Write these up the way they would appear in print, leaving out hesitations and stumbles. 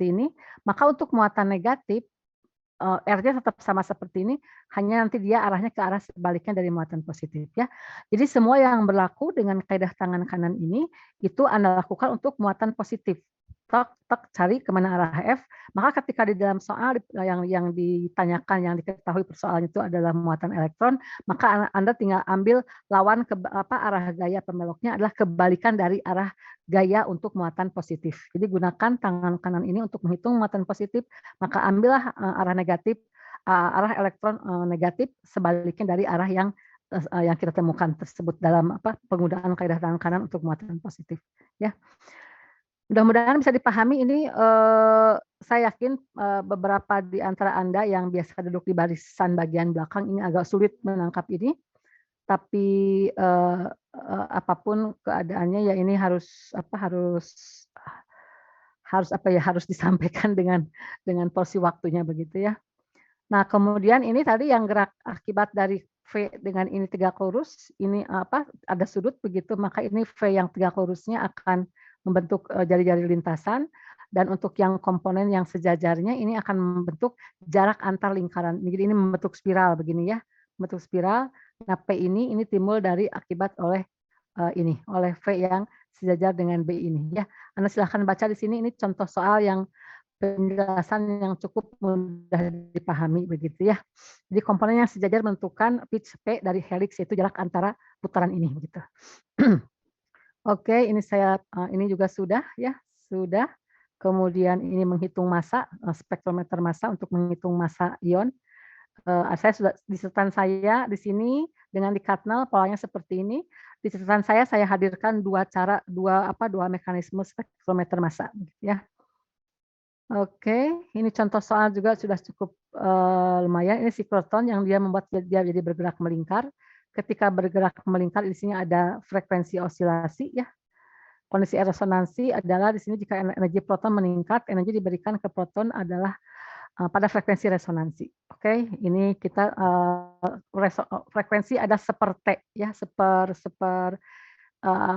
seperti ini, maka untuk muatan negatif, R-nya tetap sama seperti ini, hanya nanti dia arahnya ke arah sebaliknya dari muatan positif ya. Jadi semua yang berlaku dengan kaidah tangan kanan ini, itu Anda lakukan untuk muatan positif. Tek tek cari kemana arah F, maka ketika di dalam soal yang ditanyakan, yang diketahui persoalannya itu adalah muatan elektron, maka Anda tinggal ambil lawan arah gaya pembeloknya adalah kebalikan dari arah gaya untuk muatan positif. Jadi gunakan tangan kanan ini untuk menghitung muatan positif, maka ambillah arah negatif, arah elektron negatif sebaliknya dari arah yang kita temukan tersebut dalam penggunaan kaidah tangan kanan untuk muatan positif ya. Mudah-mudahan bisa dipahami ini, saya yakin, beberapa di antara Anda yang biasa duduk di barisan bagian belakang ini agak sulit menangkap ini, tapi, apapun keadaannya ya ini harus disampaikan dengan porsi waktunya begitu ya. Nah kemudian ini tadi yang gerak akibat dari V dengan ini tegak lurus, ini ada sudut begitu, maka ini V yang tegak lurusnya akan membentuk, jari-jari lintasan, dan untuk yang komponen yang sejajarnya ini akan membentuk jarak antar lingkaran. Jadi ini membentuk spiral begini ya, membentuk spiral. Nah P ini timbul dari akibat oleh, oleh V yang sejajar dengan B ini ya. Anda silahkan baca di sini, ini contoh soal yang penjelasan yang cukup mudah dipahami begitu ya. Jadi komponen yang sejajar menentukan pitch P dari helix, yaitu jarak antara putaran ini begitu. Oke, ini juga sudah ya, sudah. Kemudian ini menghitung massa, spektrometer massa untuk menghitung massa ion. Saya sudah di catatan saya di sini dengan di Katnal polanya seperti ini. Di catatan saya hadirkan dua mekanisme spektrometer massa ya. Oke, ini contoh soal juga sudah cukup, lumayan. Ini siklotron yang dia membuat dia jadi bergerak melingkar. Ketika bergerak melingkar di sini ada frekuensi osilasi ya. Kondisi resonansi adalah di sini jika energi proton meningkat, energi diberikan ke proton adalah, pada frekuensi resonansi. Oke, ini kita, frekuensi ada seper T ya,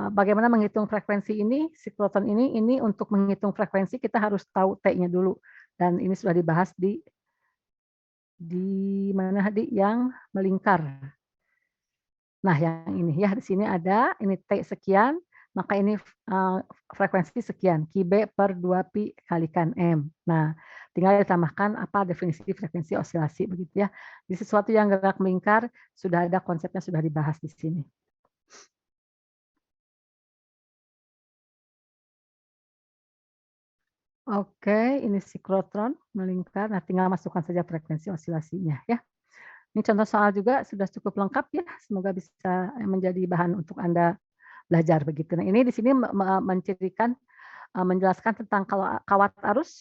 bagaimana menghitung frekuensi ini, siklotron ini untuk menghitung frekuensi kita harus tahu T-nya dulu, dan ini sudah dibahas di mana yang melingkar. Nah yang ini ya, di sini ada, ini T sekian, maka ini frekuensi sekian, QB per 2pi kalikan M. Nah tinggal ditambahkan apa definisi frekuensi osilasi begitu ya. Di sesuatu yang gerak melingkar, sudah ada konsepnya, sudah dibahas di sini. Oke, ini siklotron melingkar. Nah, tinggal masukkan saja frekuensi osilasinya ya. Ini contoh soal juga sudah cukup lengkap ya. Semoga bisa menjadi bahan untuk Anda belajar begitu. Nah, ini di sini menjelaskan tentang kalau kawat arus,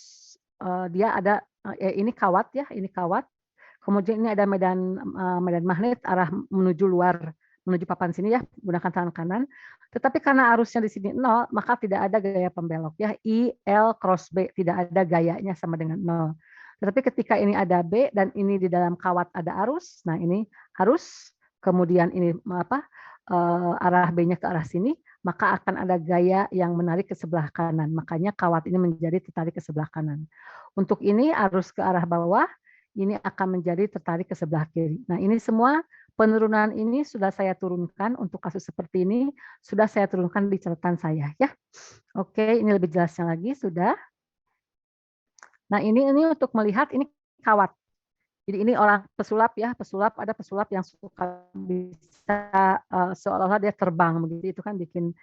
dia ada ini kawat ya, ini kawat. Kemudian ini ada medan magnet arah menuju luar, menuju papan sini ya, gunakan tangan kanan. Tetapi karena arusnya di sini 0, maka tidak ada gaya pembelok ya. I, L, cross B, tidak ada gayanya sama dengan 0. Tetapi ketika ini ada B dan ini di dalam kawat ada arus, nah ini arus, kemudian ini arah B-nya ke arah sini, maka akan ada gaya yang menarik ke sebelah kanan. Makanya kawat ini menjadi tertarik ke sebelah kanan. Untuk ini arus ke arah bawah, ini akan menjadi tertarik ke sebelah kiri. Nah ini semua penurunan ini sudah saya turunkan untuk kasus seperti ini, sudah saya turunkan di catatan saya ya. Oke, ini lebih jelasnya lagi sudah. Nah ini untuk melihat ini kawat. Jadi ini orang pesulap ya, ada pesulap yang suka bisa seolah-olah dia terbang begitu, itu kan bikin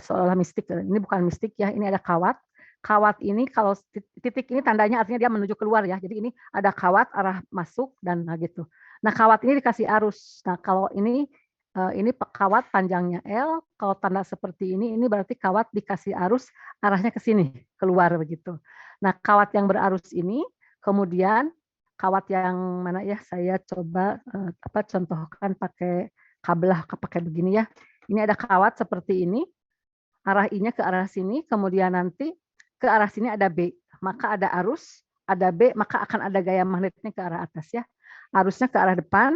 seolah-olah mistik. Ini bukan mistik ya, ini ada kawat. Kawat ini kalau titik ini tandanya artinya dia menuju keluar ya. Jadi ini ada kawat arah masuk dan gitu. Nah, kawat ini dikasih arus. Nah, kalau ini kawat panjangnya L, kalau tanda seperti ini berarti kawat dikasih arus arahnya ke sini, keluar begitu. Nah, kawat yang berarus ini kemudian kawat yang mana ya, saya coba contohkan pakai kabel pakai begini ya. Ini ada kawat seperti ini, arah I-nya ke arah sini, kemudian nanti ke arah sini ada B, maka ada arus, ada B, maka akan ada gaya magnetnya ke arah atas ya. Arusnya ke arah depan,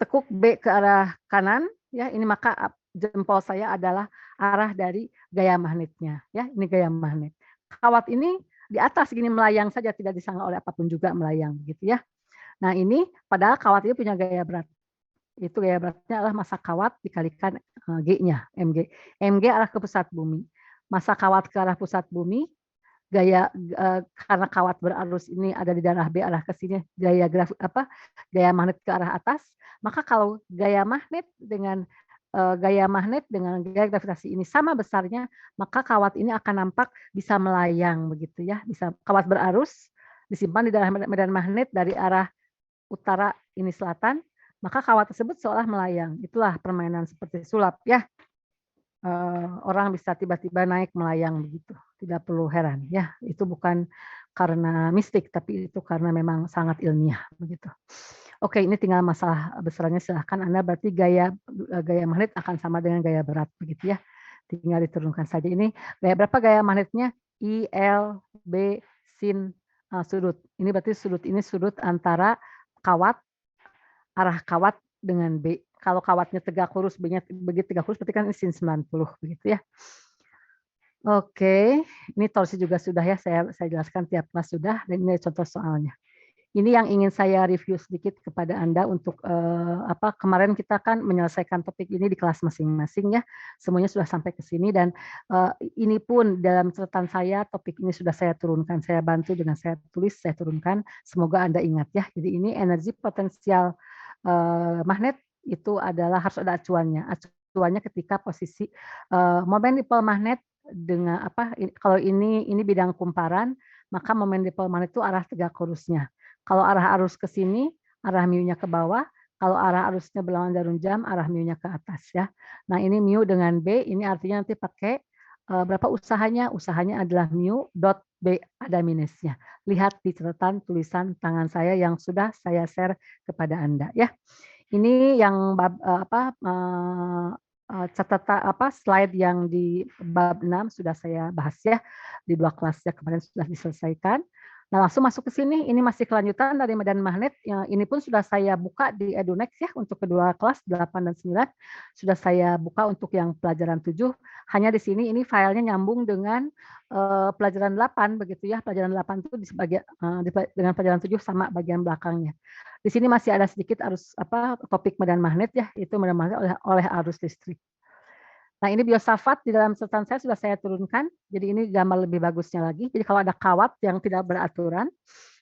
tekuk B ke arah kanan, ya ini maka jempol saya adalah arah dari gaya magnetnya, ya ini gaya magnet. Kawat ini di atas gini melayang saja, tidak disangga oleh apapun juga melayang gitu ya. Nah ini padahal kawat ini punya gaya berat. Itu gaya beratnya adalah massa kawat dikalikan G-nya, mg. Mg arah ke pusat bumi. Massa kawat ke arah pusat bumi, karena kawat berarus ini ada di darah B arah ke sini, gaya magnet ke arah atas, maka kalau gaya magnet dengan gaya gravitasi ini sama besarnya, maka kawat ini akan nampak bisa melayang begitu ya, bisa kawat berarus disimpan di dalam medan magnet dari arah utara ini selatan, maka kawat tersebut seolah melayang. Itulah permainan seperti sulap ya. Orang bisa tiba-tiba naik melayang begitu, tidak perlu heran ya. Itu bukan karena mistik, tapi itu karena memang sangat ilmiah begitu. Oke, ini tinggal masalah besarannya, silahkan Anda berarti gaya magnet akan sama dengan gaya berat begitu ya. Tinggal diturunkan saja. Ini gaya berapa gaya magnetnya? I, L, B, sin, sudut. Ini berarti sudut ini sudut antara kawat, arah kawat dengan B. Kalau kawatnya tegak lurus, B-nya begitu tegak lurus, berarti kan ini sin 90 begitu ya. Oke, ini torsi juga sudah ya, saya jelaskan tiap kelas sudah, dan ini contoh soalnya. Ini yang ingin saya review sedikit kepada Anda untuk kemarin kita kan menyelesaikan topik ini di kelas masing-masing ya. Semuanya sudah sampai ke sini dan ini pun dalam catatan saya topik ini sudah saya turunkan, saya bantu dengan saya tulis, saya turunkan. Semoga Anda ingat ya. Jadi ini energi potensial magnet itu adalah harus ada acuannya. Acuannya ketika posisi momen dipol magnet dengan kalau ini bidang kumparan, maka momen dipol magnet itu arah tegak lurusnya. Kalau arah arus ke sini, arah mu-nya ke bawah. Kalau arah arusnya berlawanan jarum jam, arah mu-nya ke atas ya. Nah ini mu dengan B, ini artinya nanti pakai berapa usahanya? Usahanya adalah mu dot B, ada minusnya. Lihat di catatan tulisan tangan saya yang sudah saya share kepada Anda ya. Ini yang catatan slide yang di bab 6 sudah saya bahas ya di 2 kelas ya, kemarin sudah diselesaikan. Nah, langsung masuk ke sini, ini masih kelanjutan dari medan magnet, ini pun sudah saya buka di EduNext ya, untuk kedua kelas 8 dan 9, sudah saya buka untuk yang pelajaran 7, hanya di sini ini filenya nyambung dengan pelajaran 8 begitu ya, pelajaran 8 itu dengan pelajaran 7 sama bagian belakangnya. Di sini masih ada sedikit topik medan magnet ya, itu medan magnet oleh arus listrik. Nah ini biosafat di dalam catatan saya sudah saya turunkan, jadi ini gambar lebih bagusnya lagi. Jadi kalau ada kawat yang tidak beraturan,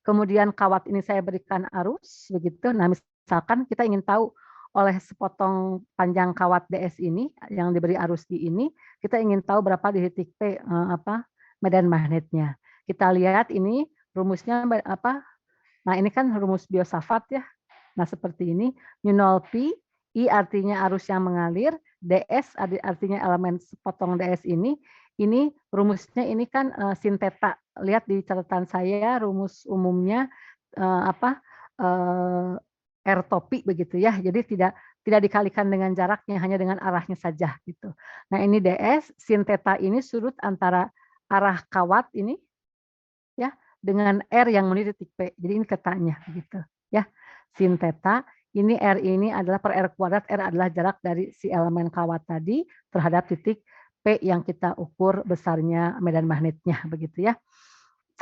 kemudian kawat ini saya berikan arus, begitu. Nah misalkan kita ingin tahu oleh sepotong panjang kawat DS ini, yang diberi arus di ini, kita ingin tahu berapa di titik P, medan magnetnya. Kita lihat ini rumusnya apa, nah ini kan rumus biosafat ya. Nah seperti ini, mu 0 pi, I artinya arus yang mengalir, DS artinya elemen sepotong DS ini rumusnya ini kan sin theta. Lihat di catatan saya rumus umumnya R topi begitu ya. Jadi tidak dikalikan dengan jaraknya, hanya dengan arahnya saja gitu. Nah ini DS, sin theta ini sudut antara arah kawat ini ya dengan R yang menuju titik P. Jadi ini ketanya gitu ya. Sin theta ini R ini adalah per R kuadrat, R adalah jarak dari si elemen kawat tadi terhadap titik P yang kita ukur besarnya medan magnetnya begitu ya.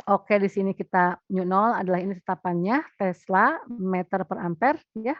Oke, di sini kita mu0 adalah ini tetapannya Tesla meter per ampere ya.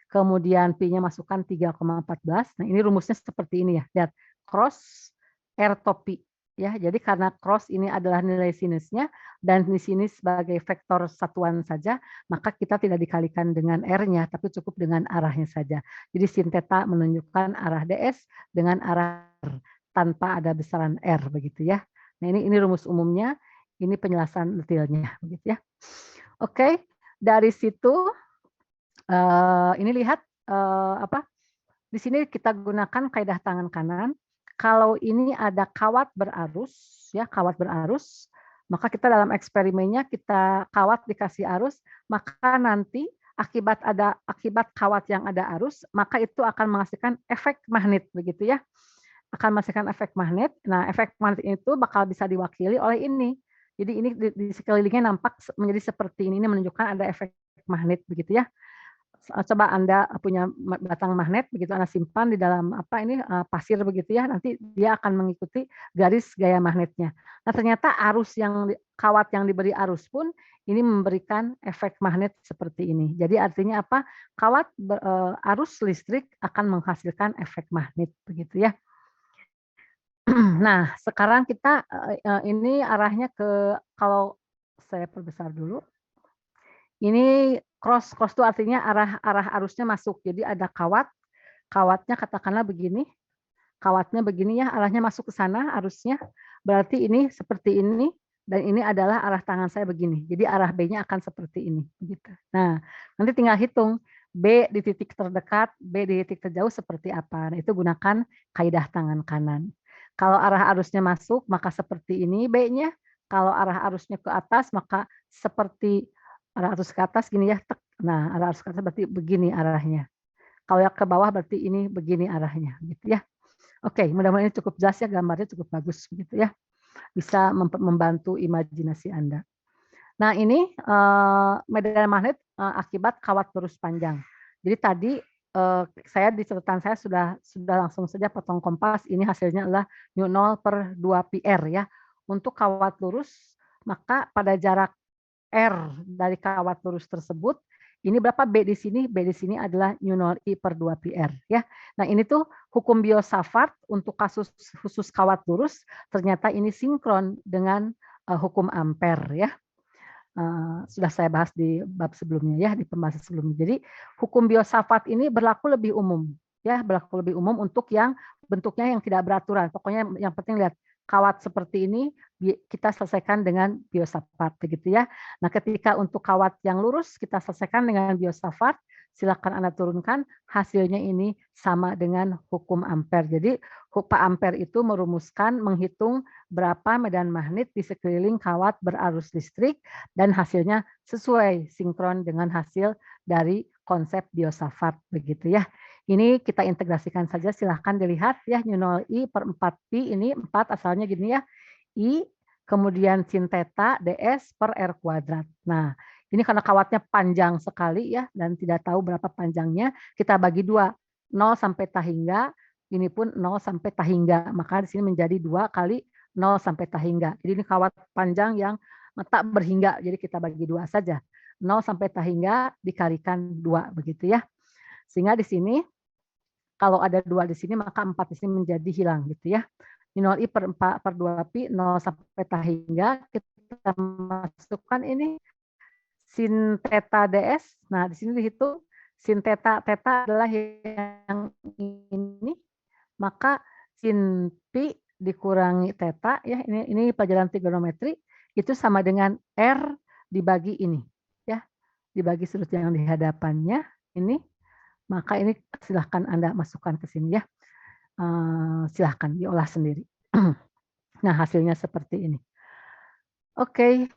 Kemudian Pi-nya masukkan 3,14. Nah, ini rumusnya seperti ini ya. Lihat, cross R topi ya. Jadi karena cross ini adalah nilai sinusnya dan di sini sebagai vektor satuan saja, maka kita tidak dikalikan dengan R-nya, tapi cukup dengan arahnya saja. Jadi sin theta menunjukkan arah DS dengan arah R tanpa ada besaran R begitu ya. Nah, ini rumus umumnya, ini penjelasan detailnya begitu ya. Oke, dari situ ini lihat di sini kita gunakan kaidah tangan kanan. Kalau ini ada kawat berarus, ya kawat berarus, maka kita dalam eksperimennya kita kawat dikasih arus, maka nanti akibat kawat yang ada arus, maka itu akan menghasilkan efek magnet begitu ya. Akan menghasilkan efek magnet. Nah, efek magnet itu bakal bisa diwakili oleh ini. Jadi ini di sekelilingnya nampak menjadi seperti ini menunjukkan ada efek magnet begitu ya. Coba Anda punya batang magnet begitu Anda simpan di dalam apa ini, pasir begitu ya, nanti dia akan mengikuti garis gaya magnetnya. Nah, ternyata kawat yang diberi arus pun ini memberikan efek magnet seperti ini. Jadi artinya apa? Arus listrik akan menghasilkan efek magnet begitu ya. Nah, sekarang kita, ini arahnya kalau saya perbesar dulu, ini cross itu artinya arah arah arusnya masuk. Jadi ada kawatnya katakanlah begini, kawatnya begini ya, arahnya masuk ke sana arusnya, berarti ini seperti ini, dan ini adalah arah tangan saya begini. Jadi arah B-nya akan seperti ini, begitu. Nah, nanti tinggal hitung B di titik terdekat, B di titik terjauh seperti apa. Nah, itu gunakan kaidah tangan kanan. Kalau arah arusnya masuk, maka seperti ini B-nya. Kalau arah arusnya ke atas, maka seperti arah arus ke atas gini ya. Nah, arah arus ke atas berarti begini arahnya. Kalau yang ke bawah berarti ini begini arahnya, gitu ya. Oke, mudah-mudahan ini cukup jelas ya, gambarnya cukup bagus begitu ya. Bisa membantu imajinasi Anda. Nah, ini medan magnet akibat kawat lurus panjang. Jadi tadi saya di catatan saya sudah langsung saja potong kompas, ini hasilnya adalah μ0/2πr ya. Untuk kawat lurus, maka pada jarak R dari kawat lurus tersebut, ini berapa B di sini? B di sini adalah μ0I/2πr ya. Nah, ini tuh hukum Biot-Savart untuk kasus khusus kawat lurus ternyata ini sinkron dengan hukum Ampere ya. Sudah saya bahas di bab sebelumnya ya, di pembahasan sebelumnya. Jadi hukum Biot-Savart ini berlaku lebih umum ya, berlaku lebih umum untuk yang bentuknya yang tidak beraturan. Pokoknya yang penting lihat kawat seperti ini kita selesaikan dengan Biot-Savart begitu ya. Nah, ketika untuk kawat yang lurus kita selesaikan dengan Biot-Savart, silakan Anda turunkan, hasilnya ini sama dengan hukum Ampere. Jadi Pak Ampere itu merumuskan, menghitung berapa medan magnet di sekeliling kawat berarus listrik dan hasilnya sesuai sinkron dengan hasil dari konsep Biot-Savart begitu ya. Ini kita integrasikan saja, silahkan dilihat ya, μ0I/4pi ini 4 asalnya gini ya, I kemudian sin theta ds per R kuadrat. Nah, ini karena kawatnya panjang sekali ya dan tidak tahu berapa panjangnya, kita bagi 2, 0 sampai tahingga, ini pun 0 sampai tahingga. Maka di sini menjadi 2 kali 0 sampai tahingga. Jadi ini kawat panjang yang tak berhingga, jadi kita bagi 2 saja. 0 sampai tahingga dikalikan 2 begitu ya. Sehingga di sini kalau ada 2 di sini maka 4 di sini menjadi hilang gitu ya. 0I/2pi 0 sampai tahingga kita masukkan ini sin theta ds. Nah, di sini dihitung sin theta adalah yang ini, maka sin pi dikurangi theta ya, ini pelajaran trigonometri itu sama dengan R dibagi ini ya, dibagi sudut yang di hadapannya ini, maka ini silahkan Anda masukkan ke sini ya. Silahkan diolah sendiri. Nah, hasilnya seperti ini. Oke,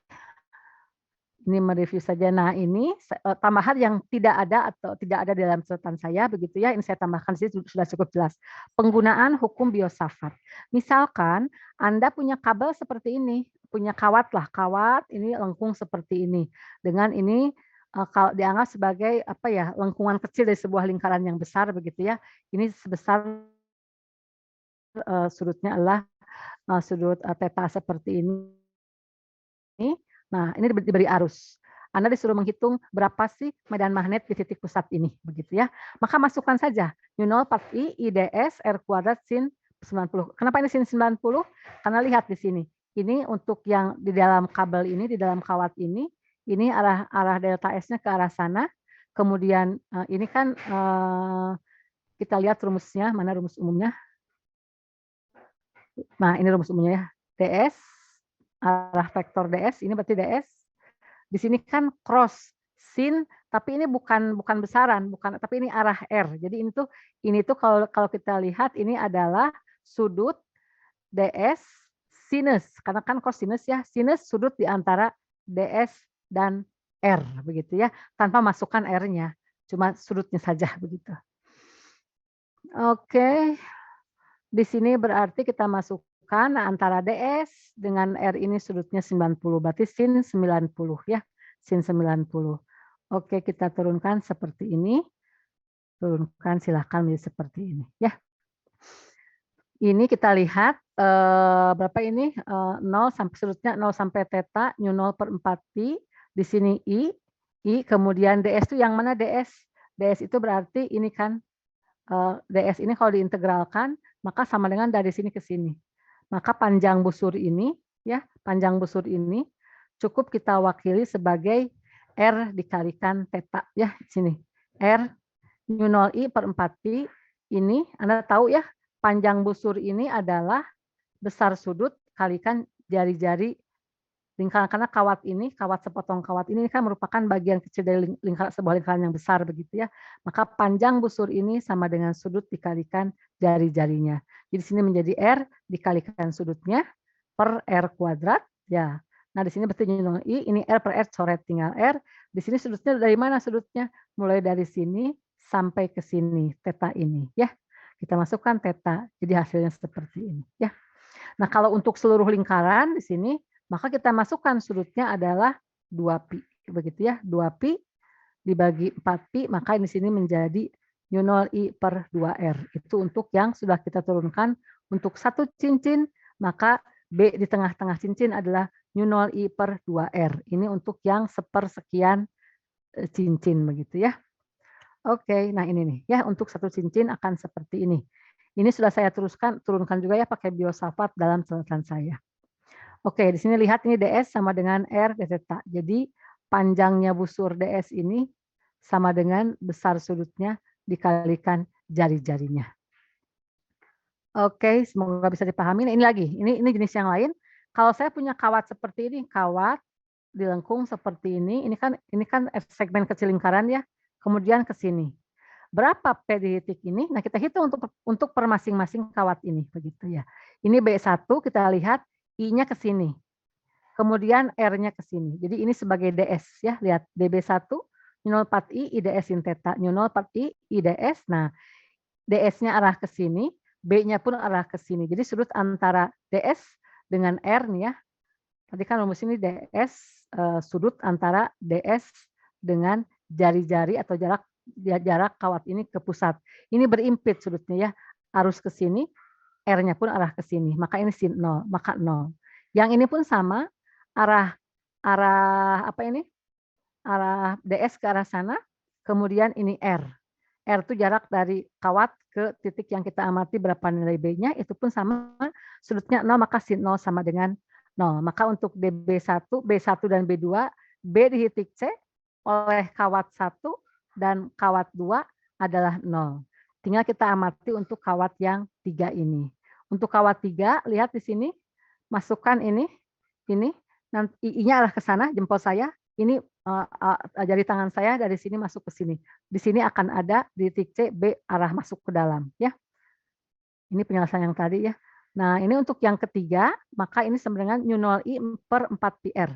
ini mereview saja. Nah, ini tambahan yang tidak ada atau tidak ada dalam catatan saya begitu ya. Ini saya tambahkan sih sudah cukup jelas. Penggunaan hukum Biot-Savart. Misalkan Anda punya kabel seperti ini, punya kawat ini lengkung seperti ini. Dengan ini kalau dianggap sebagai apa ya, lengkungan kecil dari sebuah lingkaran yang besar begitu ya. Ini sebesar sudutnya adalah sudut theta seperti ini. Nah, ini diberi arus. Anda disuruh menghitung berapa sih medan magnet di titik pusat ini, begitu ya. Maka masukkan saja μ0/4i IDS R kuadrat sin 90. Kenapa ini sin 90? Karena lihat di sini. Ini untuk yang di dalam kabel ini, di dalam kawat ini arah delta S-nya ke arah sana. Kemudian ini kan kita lihat rumusnya, mana rumus umumnya? Nah, ini rumus umumnya ya. ds, arah vektor ds, ini berarti ds. Di sini kan cross sin, tapi ini bukan besaran, tapi ini arah R. Jadi ini tuh kalau kita lihat ini adalah sudut ds sinus, karena kan cosinus ya, sinus sudut di antara ds dan R begitu ya, tanpa masukkan R-nya, cuma sudutnya saja begitu. Oke. Di sini berarti kita masukkan antara ds dengan R ini sudutnya 90, berarti sin 90 ya, sin 90. Oke, kita turunkan seperti ini. Turunkan silahkan menjadi seperti ini. Ya, ini kita lihat berapa ini 0 sampai sudutnya 0 sampai theta nu 0 per 4 pi. Di sini I kemudian ds itu yang mana ds? Ds itu berarti ini kan ds ini kalau diintegralkan maka sama dengan dari sini ke sini. Maka panjang busur ini ya, panjang busur ini cukup kita wakili sebagai R dikalikan theta ya, sini. R nu 0 I per 4 pi ini Anda tahu ya, panjang busur ini adalah besar sudut kalikan jari-jari lingkaran, karena kawat sepotong kawat ini kan merupakan bagian kecil dari lingkaran, sebuah lingkaran yang besar begitu ya. Maka panjang busur ini sama dengan sudut dikalikan jari-jarinya. Jadi sini menjadi R dikalikan sudutnya per R kuadrat ya. Nah, di sini berarti dengan I, ini R per R coret tinggal R. Di sini sudutnya dari mana sudutnya? Mulai dari sini sampai ke sini, theta ini ya. Kita masukkan theta. Jadi hasilnya seperti ini ya. Nah, kalau untuk seluruh lingkaran di sini, maka kita masukkan sudutnya adalah 2 pi. Begitu ya, 2 pi dibagi 4 pi, maka di sini menjadi nu 0 I per 2R. Itu untuk yang sudah kita turunkan. Untuk satu cincin, maka B di tengah-tengah cincin adalah nu 0 I per 2R. Ini untuk yang sepersekian cincin begitu ya. Oke, nah ini nih ya, untuk satu cincin akan seperti ini. Ini sudah saya turunkan juga ya pakai biosalvat dalam catatan saya. Oke, di sini lihat ini ds sama dengan R d theta. Jadi panjangnya busur ds ini sama dengan besar sudutnya dikalikan jari-jarinya. Oke, semoga bisa dipahami. Nah, ini lagi, ini jenis yang lain. Kalau saya punya kawat seperti ini, kawat dilengkung seperti ini kan segmen kecil lingkaran ya. Kemudian ke sini. Berapa P di titik ini? Nah, kita hitung untuk per masing-masing kawat ini begitu ya. Ini B1 kita lihat I-nya ke sini. Kemudian R-nya ke sini. Jadi ini sebagai DS ya. Lihat DB1 04I IDS sin theta 04I IDS. Nah, DS-nya arah ke sini, B-nya pun arah ke sini. Jadi sudut antara DS dengan R nih ya. Tadi kan rumus ini DS sudut antara DS dengan jari-jari atau jarak kawat ini ke pusat. Ini berimpit sudutnya ya. Arus ke sini, R-nya pun arah ke sini. Maka ini sin 0, maka 0. Yang ini pun sama, arah apa ini? Arah DS ke arah sana, kemudian ini R. R itu jarak dari kawat ke titik yang kita amati berapa nilai B-nya, itu pun sama, sudutnya 0, maka sin 0 sama dengan 0. Maka untuk DB1, B1 dan B2, B di titik C oleh kawat 1 dan kawat 2 adalah 0. Tinggal kita amati untuk kawat yang 3 ini. Untuk kawat 3, lihat di sini, masukkan ini, nanti I-nya arah ke sana, jempol saya, ini jari tangan saya dari sini masuk ke sini. Di sini akan ada di titik C, B arah masuk ke dalam. Ya. Ini penjelasan yang tadi ya. Nah, ini untuk yang ketiga, maka ini sama dengan nu 0I per 4 PR.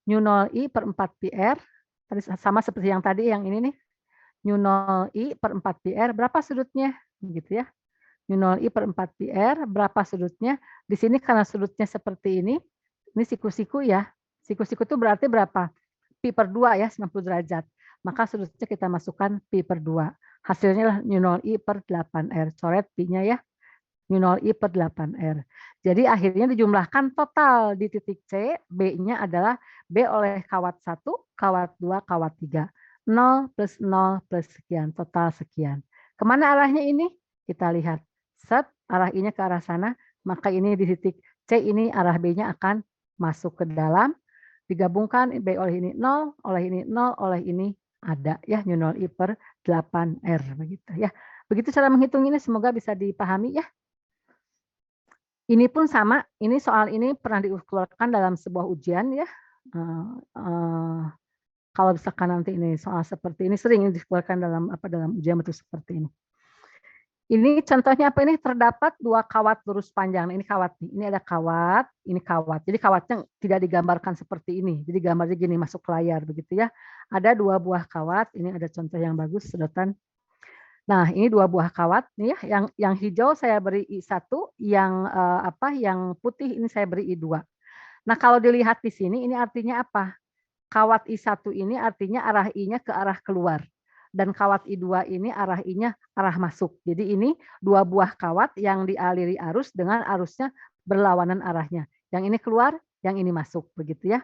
Nu 0I per 4 PR, tadi sama seperti yang tadi, yang ini nih. Nu 0I per 4 PR, berapa sudutnya? Gitu ya. Nu 0I per 4 PR, berapa sudutnya? Di sini karena sudutnya seperti ini siku-siku ya. Siku-siku itu berarti berapa? Pi per 2 ya, 90 derajat. Maka sudutnya kita masukkan pi per 2. Hasilnya adalah nu 0I per 8R. Coret pi-nya ya. Nu 0I per 8R. Jadi akhirnya dijumlahkan total di titik C, B-nya adalah B oleh kawat 1, kawat 2, kawat 3. 0 plus sekian, total sekian. Kemana arahnya ini? Kita lihat. Set, arah I-nya ke arah sana, maka ini di titik C ini arah B-nya akan masuk ke dalam, digabungkan B oleh ini 0, oleh ini 0, oleh ini ada ya, nu 0I per 8R begitu ya. Begitu cara menghitung ini, semoga bisa dipahami ya. Ini pun sama, ini soal ini pernah dikeluarkan dalam sebuah ujian ya. Kalau misalkan nanti ini soal seperti ini sering dikeluarkan dalam ujian bentuk seperti ini. Ini contohnya apa ini? Terdapat 2 kawat lurus panjang. Nah, ini kawat nih. Ini ada kawat, ini kawat. Jadi kawatnya tidak digambarkan seperti ini. Jadi gambarnya gini masuk ke layar begitu ya. Ada 2 buah kawat. Ini ada contoh yang bagus sedotan. Nah, ini 2 buah kawat nih ya. Yang hijau saya beri I1, yang putih ini saya beri I2. Nah, kalau dilihat di sini ini artinya apa? kawat I1 ini artinya arah I-nya ke arah keluar. Dan kawat I2 ini arah I-nya arah masuk. Jadi ini dua buah kawat yang dialiri arus dengan arusnya berlawanan arahnya. Yang ini keluar, yang ini masuk. Begitu ya.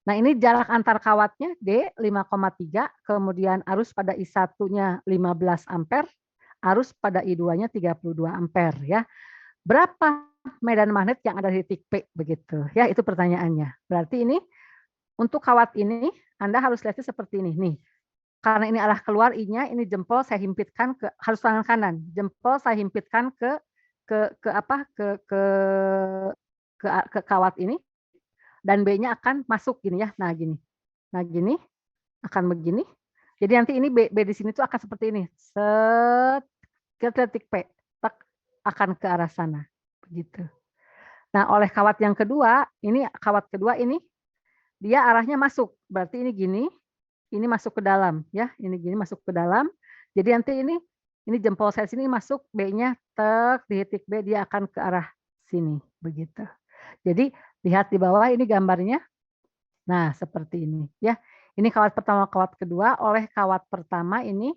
Nah ini jarak antar kawatnya D 5,3, kemudian arus pada I1-nya 15 ampere, arus pada I2-nya 32 ampere ya. Berapa medan magnet yang ada di titik P begitu ya, itu pertanyaannya. Berarti ini untuk kawat ini Anda harus lihatnya seperti ini nih. Karena ini arah keluar I-nya, ini jempol saya himpitkan ke harus tangan kanan. Jempol saya himpitkan ke apa? Ke kawat ini dan B-nya akan masuk gini ya. Nah, gini. Nah, gini akan begini. Jadi nanti ini B di sini tuh akan seperti ini. Set ke titik P. Tak akan ke arah sana. Begitu. Nah, oleh kawat yang kedua, ini kawat kedua ini dia arahnya masuk. Berarti ini gini, ini masuk ke dalam ya. Ini gini masuk ke dalam. Jadi nanti ini jempol saya sini masuk, B-nya tek di titik B dia akan ke arah sini begitu. Jadi lihat di bawah ini gambarnya. Nah, seperti ini ya. Ini kawat pertama, kawat kedua, oleh kawat pertama ini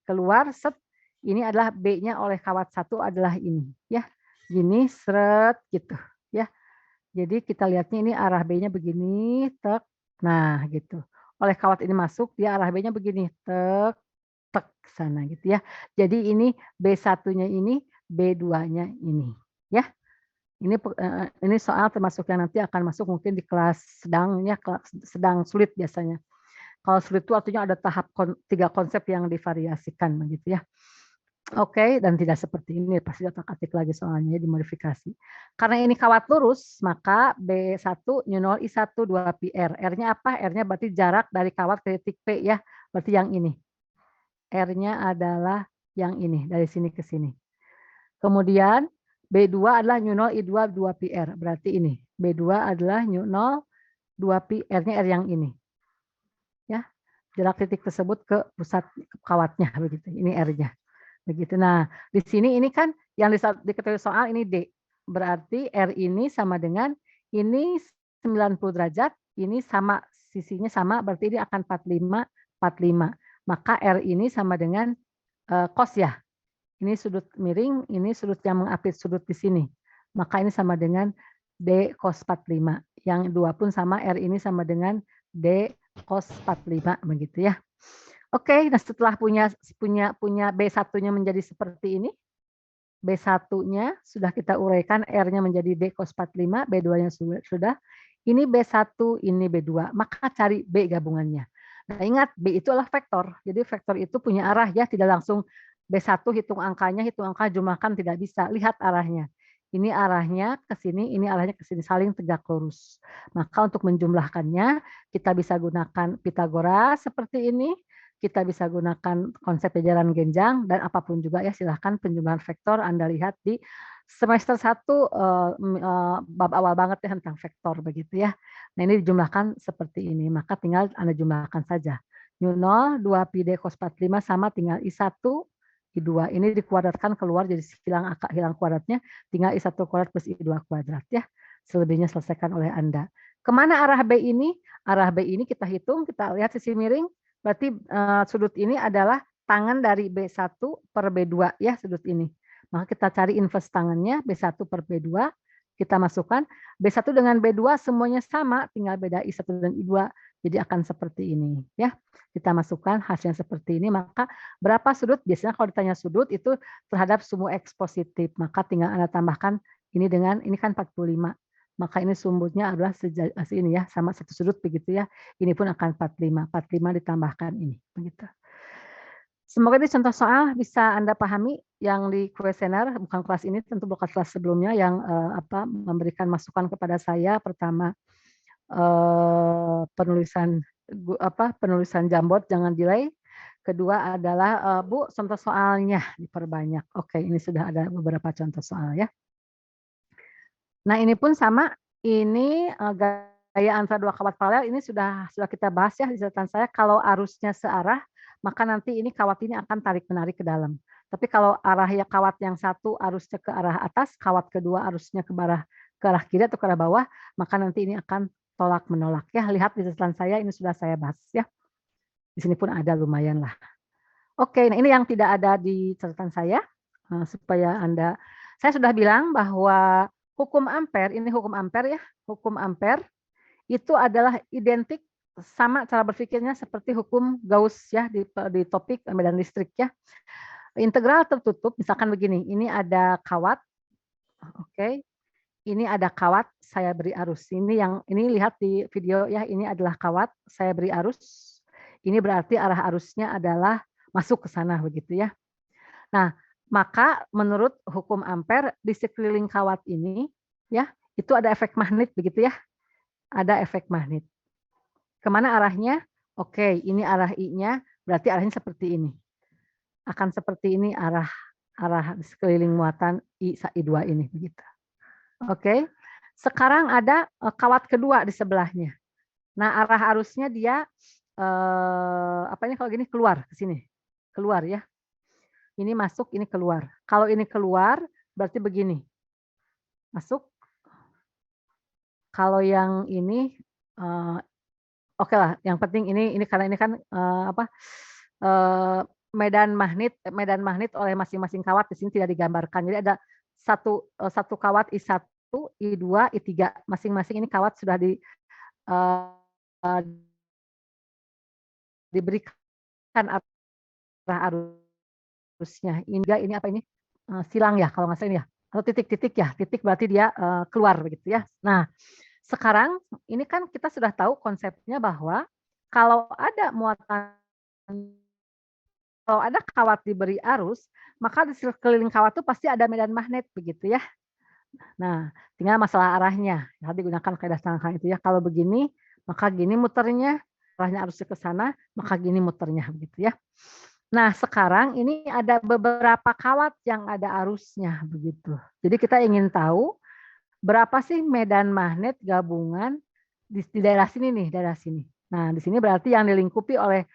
keluar set, ini adalah B-nya oleh kawat satu adalah ini ya. Gini seret gitu ya. Jadi kita lihatnya ini arah B-nya begini, tek. Nah, gitu. Oleh kawat ini masuk, dia arah B-nya begini, tek, tek sana gitu ya. Jadi ini B1-nya ini, B2-nya ini ya. Ini soal termasuk yang nanti akan masuk mungkin di kelas sedang ya, kelas sedang sulit biasanya. Kalau sulit itu artinya ada tahap 3 konsep yang divariasikan begitu ya. Oke, dan tidak seperti ini pasti otak-atik lagi soalnya dimodifikasi. Karena ini kawat lurus, maka B1 new 0 I1 2pi R. R-nya apa? R-nya berarti jarak dari kawat ke titik P ya. Berarti yang ini. R-nya adalah yang ini, dari sini ke sini. Kemudian B2 adalah new 0 I2 2pi R. Berarti ini. B2 adalah new 0 2pi R-nya R yang ini. Ya. Jarak titik tersebut ke pusat kawatnya begitu. Ini R-nya. Begitu. Nah, di sini ini kan yang diketahui soal ini D. Berarti R ini sama dengan ini 90 derajat, ini sama sisinya sama, berarti ini akan 45, 45. Maka R ini sama dengan cos ya. Ini sudut miring, ini sudut yang mengapit sudut di sini. Maka ini sama dengan D cos 45. Yang dua pun sama, R ini sama dengan D cos 45 begitu ya. Oke, nah setelah punya B1-nya menjadi seperti ini, B1-nya sudah kita uraikan, R-nya menjadi D cos 45, B2-nya sudah. Ini B1, ini B2, maka cari B gabungannya. Nah ingat, B itu adalah vektor, jadi vektor itu punya arah ya, tidak langsung B1 hitung angkanya, hitung angka jumlahkan, tidak bisa, lihat arahnya. Ini arahnya ke sini, ini arahnya ke sini, saling tegak lurus. Maka untuk menjumlahkannya, kita bisa gunakan Pitagoras seperti ini, kita bisa gunakan konsep jajaran genjang dan apapun juga ya, silahkan penjumlahan vektor Anda lihat di semester 1 bab awal banget ya tentang vektor begitu ya. Nah ini dijumlahkan seperti ini, maka tinggal Anda jumlahkan saja. New 0, 2pi D cos 45 sama tinggal I1, I2. Ini dikuadratkan keluar jadi hilang kuadratnya, tinggal I1 kuadrat plus I2 kuadrat ya. Selebihnya selesaikan oleh Anda. Kemana arah B ini? Arah B ini kita hitung, kita lihat sisi miring. Berarti sudut ini adalah tangan dari B1 per B2 ya, sudut ini. Maka kita cari inverse tangannya B1 per B2, kita masukkan. B1 dengan B2 semuanya sama, tinggal beda I1 dan I2. Jadi akan seperti ini ya. Kita masukkan hasilnya seperti ini, maka berapa sudut? Biasanya kalau ditanya sudut itu terhadap sumbu X positif, maka tinggal Anda tambahkan ini dengan, ini kan 45. Maka ini sumbunya adalah ini ya, sama satu sudut begitu ya. Ini pun akan 45. 45 ditambahkan ini begitu. Semoga ini contoh soal bisa Anda pahami yang di kuesioner, bukan kelas ini, tentu bukan kelas sebelumnya yang memberikan masukan kepada saya. Pertama penulisan Jambot jangan delay. Kedua adalah Bu, contoh soalnya diperbanyak. Oke, ini sudah ada beberapa contoh soal ya. Nah, ini pun sama, ini gaya antara dua kawat paralel ini sudah kita bahas ya di catatan saya. Kalau arusnya searah, maka nanti ini kawat ini akan tarik-menarik ke dalam. Tapi kalau arah ya kawat yang satu arusnya ke arah atas, kawat kedua arusnya ke arah kiri atau ke arah bawah, maka nanti ini akan tolak menolak ya. Lihat di catatan saya ini sudah saya bahas ya. Di sini pun ada lumayan lah. Oke, nah ini yang tidak ada di catatan saya supaya Anda. Saya sudah bilang bahwa hukum ampere ini hukum ampere ya. Hukum ampere itu adalah identik sama cara berpikirnya seperti hukum Gauss ya di topik medan listrik ya. Integral tertutup misalkan begini, ini ada kawat. Oke. Ini ada kawat, saya beri arus. Ini lihat di video ya, ini adalah kawat, saya beri arus. Ini berarti arah arusnya adalah masuk ke sana begitu ya. Nah, maka menurut hukum ampere di sekeliling kawat ini ya, itu ada efek magnet begitu ya. Ada efek magnet. Kemana arahnya? Oke, ini arah I-nya, berarti arahnya seperti ini. Akan seperti ini arah sekeliling muatan I2 ini begitu. Oke. Sekarang ada kawat kedua di sebelahnya. Nah, arah arusnya dia kalau gini keluar ke sini. Keluar ya. Ini masuk, ini keluar. Kalau ini keluar berarti begini. Masuk. Kalau yang ini oke lah, yang penting ini karena ini kan medan magnet oleh masing-masing kawat di sini tidak digambarkan. Jadi ada satu kawat I1, I2, I3. Masing-masing ini kawat sudah diberikan arah arusnya. Ini apa ini? Silang ya kalau nggak salah ini ya. Atau titik-titik ya. Titik berarti dia keluar begitu ya. Nah, sekarang ini kan kita sudah tahu konsepnya bahwa kalau ada kawat diberi arus, maka di sekeliling kawat itu pasti ada medan magnet begitu ya. Nah, tinggal masalah arahnya. Nanti gunakan kaidah sangkang itu ya. Kalau begini, maka gini muternya, arahnya arusnya ke sana, maka gini muternya begitu ya. Nah, sekarang ini ada beberapa kawat yang ada arusnya begitu. Jadi kita ingin tahu berapa sih medan magnet gabungan di daerah sini nih, daerah sini. Nah, di sini berarti yang dilingkupi oleh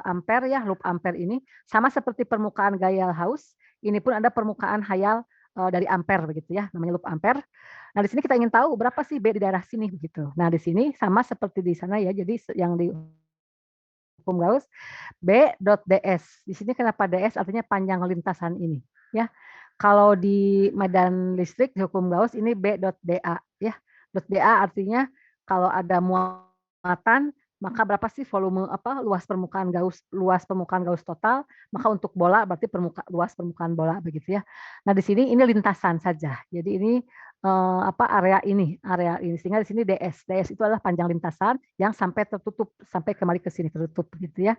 ampere ya, loop ampere ini sama seperti permukaan Gaya-Hauss, ini pun ada permukaan hayal dari ampere begitu ya, namanya loop ampere. Nah, di sini kita ingin tahu berapa sih B di daerah sini begitu. Nah, di sini sama seperti di sana ya. Jadi yang di hukum Gauss B.ds. Di sini kenapa ds artinya panjang lintasan ini ya. Kalau di medan listrik di hukum Gauss ini B.da ya. .da artinya kalau ada muatan maka berapa sih volume luas permukaan Gauss total, maka untuk bola berarti luas permukaan bola begitu ya. Nah, di sini ini lintasan saja. Jadi ini area ini sehingga di sini ds itu adalah panjang lintasan yang sampai tertutup sampai kembali ke sini tertutup begitu ya.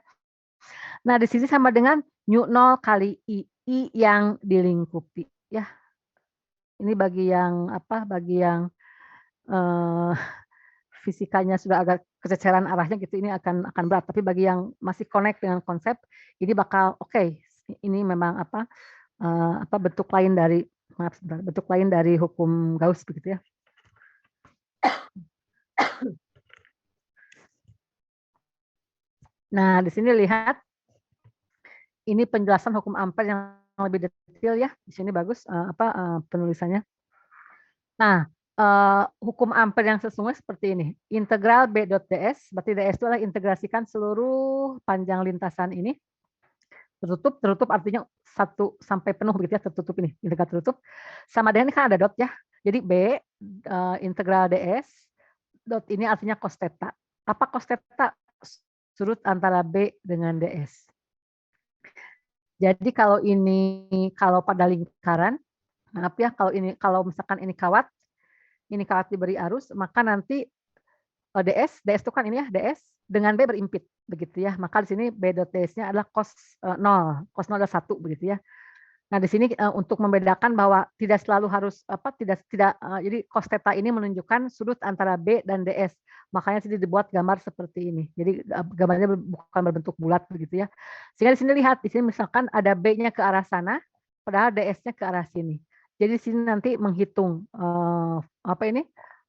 Nah, di sini sama dengan μ0 kali I yang dilingkupi ya. Ini bagi yang fisikanya sudah agak kececeran arahnya gitu, ini akan berat. Tapi bagi yang masih connect dengan konsep, ini bakal oke. Ini memang bentuk lain dari hukum Gauss begitu ya. Nah, di sini lihat ini penjelasan hukum ampere yang lebih detail ya. Di sini bagus penulisannya. Nah, hukum ampere yang sesungguhnya seperti ini. Integral B.ds, berarti ds itu adalah integrasikan seluruh panjang lintasan ini. Tertutup artinya 1 sampai penuh begitu ya, tertutup ini, integral tertutup. Sama dengan ini kan ada dot ya. Jadi B integral ds, dot ini artinya cos theta. Apa cos theta? Sudut antara B dengan ds. Jadi kalau pada lingkaran, maaf ya, kalau misalkan ini kawat diberi arus, maka nanti ds itu kan ini ya, ds dengan B berimpit begitu ya. Maka di sini B.ds-nya adalah cos 0 adalah 1 begitu ya. Nah, di sini untuk membedakan bahwa tidak selalu harus jadi cos theta ini menunjukkan sudut antara B dan ds. Makanya sini dibuat gambar seperti ini. Jadi gambarnya bukan berbentuk bulat begitu ya. Sehingga di sini lihat, di sini misalkan ada B-nya ke arah sana, padahal ds-nya ke arah sini. Jadi di sini nanti menghitung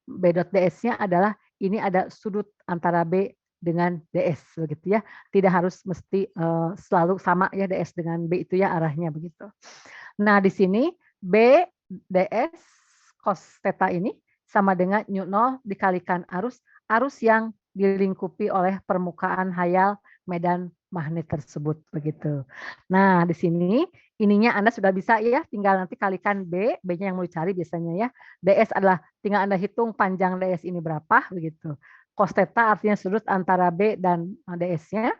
B.ds-nya adalah ini ada sudut antara B dengan ds begitu ya. Tidak harus mesti selalu sama ya ds dengan B itu ya arahnya begitu. Nah, di sini B ds cos theta ini sama dengan nu0 dikalikan arus yang dilingkupi oleh permukaan hayal medan magnet tersebut begitu. Nah, di sini ininya Anda sudah bisa ya, tinggal nanti kalikan B-nya yang mau dicari biasanya ya. DS adalah tinggal Anda hitung panjang DS ini berapa begitu. Cos theta artinya sudut antara B dan DS-nya.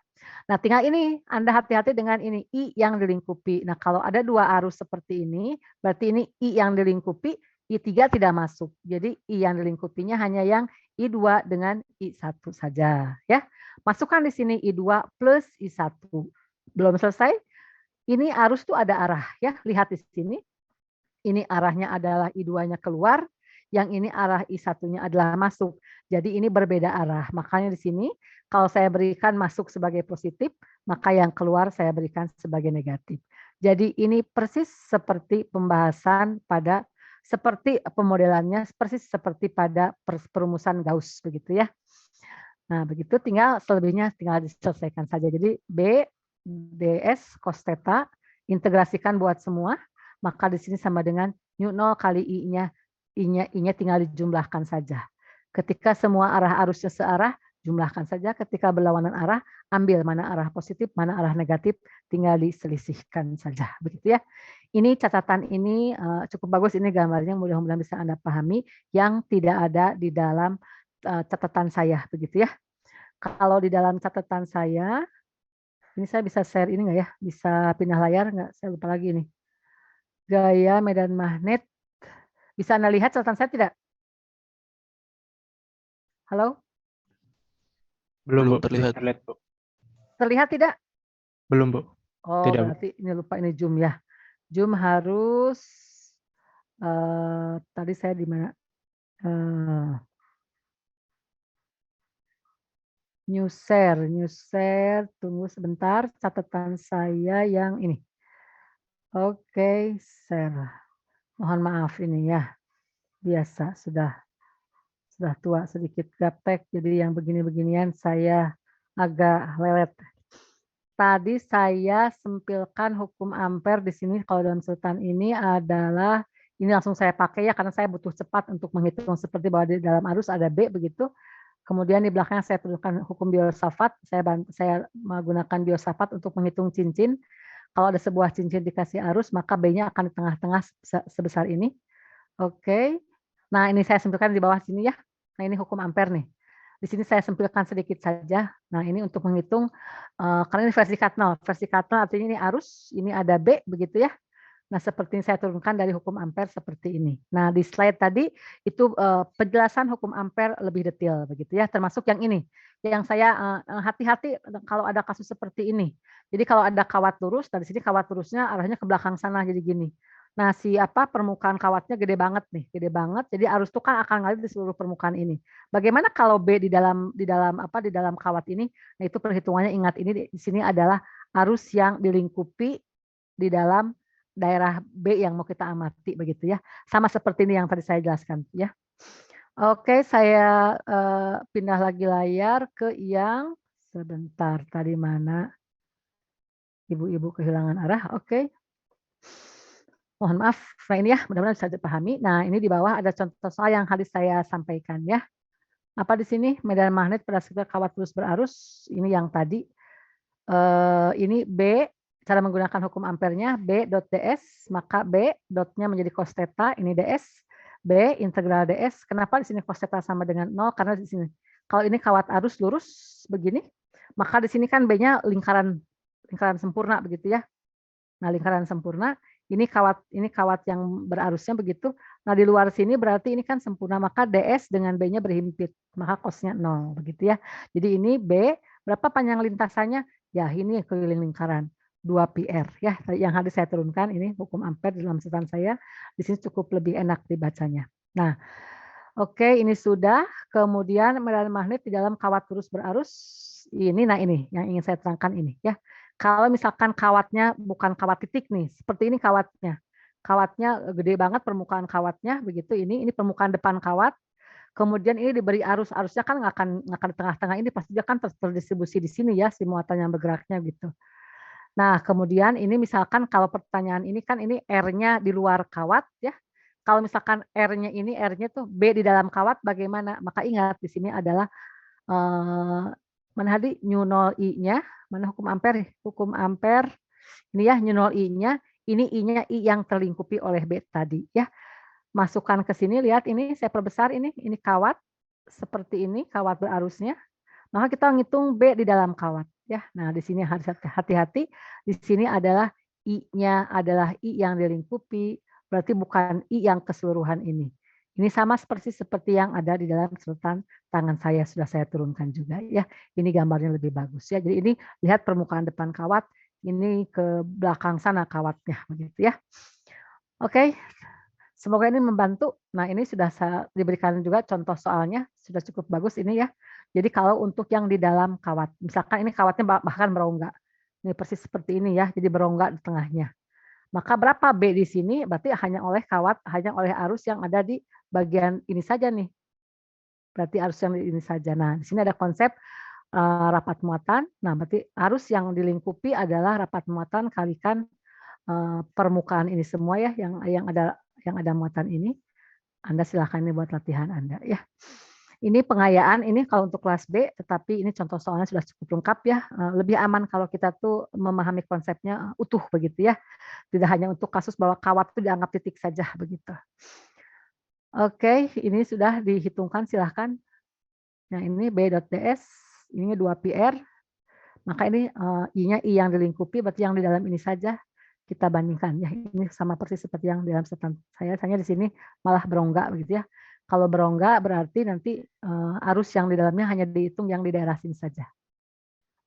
Nah, tinggal ini Anda hati-hati dengan ini I yang dilingkupi. Nah, kalau ada dua arus seperti ini, berarti ini I yang dilingkupi, I3 tidak masuk. Jadi I yang dilingkupinya hanya yang I2 dengan I1 saja ya. Masukkan di sini I2 plus I1. Belum selesai? Ini arus tuh ada arah ya. Lihat di sini. Ini arahnya adalah I2-nya keluar, yang ini arah I1-nya adalah masuk. Jadi ini berbeda arah. Makanya di sini kalau saya berikan masuk sebagai positif, maka yang keluar saya berikan sebagai negatif. Jadi ini persis seperti pembahasan pada seperti pemodelannya persis seperti pada perumusan Gauss begitu ya. Nah, begitu tinggal selebihnya tinggal diselesaikan saja. Jadi B ds cos theta integrasikan buat semua, maka di sini sama dengan nu0 kali I-nya. I-nya tinggal dijumlahkan saja. Ketika semua arah arusnya searah, jumlahkan saja. Ketika berlawanan arah, ambil mana arah positif, mana arah negatif, tinggal diselisihkan saja. Begitu ya. Ini catatan ini cukup bagus, ini gambarnya mudah-mudahan bisa Anda pahami, yang tidak ada di dalam catatan saya. Begitu ya. Kalau di dalam catatan saya, ini saya bisa share ini nggak ya? Bisa pindah layar nggak? Saya lupa lagi nih. Gaya medan magnet. Bisa Anda lihat catatan saya tidak? Halo? Belum terlihat. Bu. Terlihat tidak? Belum, Bu. Oh, tidak, berarti ini lupa ini zoom ya. Zoom harus tadi saya di mana? New share. Tunggu sebentar, catatan saya yang ini. Oke, share. Mohon maaf ini ya. Biasa sudah tua sedikit gaptek, jadi yang begini-beginian saya agak lelet. Tadi saya sempilkan hukum ampere di sini kalau dalam catatan ini adalah ini langsung saya pakai ya karena saya butuh cepat untuk menghitung seperti bahwa di dalam arus ada B begitu. Kemudian di belakangnya saya tuliskan hukum Biot-Savart, saya menggunakan Biot-Savart untuk menghitung cincin. Kalau ada sebuah cincin dikasih arus, maka B-nya akan di tengah-tengah sebesar ini. Oke. Nah, ini saya sempilkan di bawah sini ya. Nah, ini hukum ampere nih. Di sini saya sempilkan sedikit saja. Nah, ini untuk menghitung, karena ini versi Cardinal. Versi Cardinal artinya ini arus, ini ada B, begitu ya. Nah, seperti yang saya turunkan dari hukum ampere seperti ini. Nah, di slide tadi itu penjelasan hukum ampere lebih detail, begitu ya. Termasuk yang ini, yang saya hati-hati kalau ada kasus seperti ini. Jadi kalau ada kawat lurus, dari sini kawat lurusnya arahnya ke belakang sana, jadi gini. Nah, permukaan kawatnya gede banget nih, gede banget. Jadi arus itu kan akan ngalir di seluruh permukaan ini. Bagaimana kalau B di dalam kawat ini? Nah, itu perhitungannya ingat ini di sini adalah arus yang dilingkupi di dalam daerah B yang mau kita amati begitu ya. Sama seperti ini yang tadi saya jelaskan ya. Oke, saya pindah lagi layar ke yang sebentar tadi mana? Ibu-ibu kehilangan arah. Oke. Mohon maaf, nah ini ya, mudah-mudahan bisa dipahami. Nah, ini di bawah ada contoh soal yang harus saya sampaikan ya. Apa di sini? Medan magnet pada sekitar kawat lurus berarus. Ini yang tadi. Ini B, cara menggunakan hukum ampernya, B dot ds, maka B dotnya menjadi cos theta, ini ds. B integral ds. Kenapa di sini cos theta sama dengan 0? Karena di sini, kalau ini kawat arus lurus begini, maka di sini kan B-nya lingkaran sempurna begitu ya. Nah, lingkaran sempurna, ini kawat yang berarusnya begitu. Nah, di luar sini berarti ini kan sempurna, maka ds dengan B-nya berhimpit, maka cosnya 0 begitu ya. Jadi ini B, berapa panjang lintasannya? Ya, ini keliling lingkaran 2πr ya. Yang harus saya turunkan ini hukum ampere dalam catatan saya. Di sini cukup lebih enak dibacanya. Nah, oke, ini sudah. Kemudian medan magnet di dalam kawat lurus berarus. Ini yang ingin saya terangkan ini ya. Kalau misalkan kawatnya bukan kawat titik nih, seperti ini kawatnya. Kawatnya gede banget permukaan kawatnya begitu ini permukaan depan kawat. Kemudian ini diberi arusnya kan nggak akan di tengah-tengah ini, pasti dia kan terdistribusi di sini ya si muatan yang bergeraknya gitu. Nah, kemudian ini misalkan kalau pertanyaan ini kan ini R-nya di luar kawat ya. Kalau misalkan R-nya tuh B di dalam kawat bagaimana? Maka ingat di sini adalah mana tadi nu 0 I-nya, mana hukum ampere? Hukum ampere ini ya nu 0 I-nya, ini I-nya I yang terlingkupi oleh B tadi ya. Masukkan ke sini, lihat ini saya perbesar ini kawat seperti ini, kawat berarusnya. Maka kita ngitung B di dalam kawat ya. Nah, di sini harus hati-hati. Di sini adalah I-nya adalah I yang dilingkupi, berarti bukan I yang keseluruhan ini. Ini sama seperti yang ada di dalam catatan tangan saya, sudah saya turunkan juga ya. Ini gambarnya lebih bagus ya. Jadi ini lihat permukaan depan kawat, ini ke belakang sana kawatnya begitu ya. Oke. Semoga ini membantu. Nah, ini sudah diberikan juga contoh soalnya, sudah cukup bagus ini ya. Jadi kalau untuk yang di dalam kawat, misalkan ini kawatnya bahkan berongga. Ini persis seperti ini ya, jadi berongga di tengahnya. Maka berapa B di sini? Berarti hanya oleh arus yang ada di bagian ini saja nih. Berarti arus yang ini saja. Nah, di sini ada konsep rapat muatan. Nah, berarti arus yang dilingkupi adalah rapat muatan kalikan permukaan ini semua ya, yang ada muatan ini. Anda silahkan ini buat latihan Anda ya. Ini pengayaan ini kalau untuk kelas B, tetapi ini contoh soalnya sudah cukup lengkap ya. Lebih aman kalau kita tuh memahami konsepnya utuh begitu ya. Tidak hanya untuk kasus bahwa kawat itu dianggap titik saja begitu. Oke, ini sudah dihitungkan silahkan. Nah, ini B.ds, ini 2πr. Maka ini I-nya I yang dilingkupi, berarti yang di dalam ini saja kita bandingkan ya. Ini sama persis seperti yang di dalam catatan saya. Hanya di sini malah berongga begitu ya. Kalau berongga berarti nanti arus yang di dalamnya hanya dihitung yang di daerah sini saja.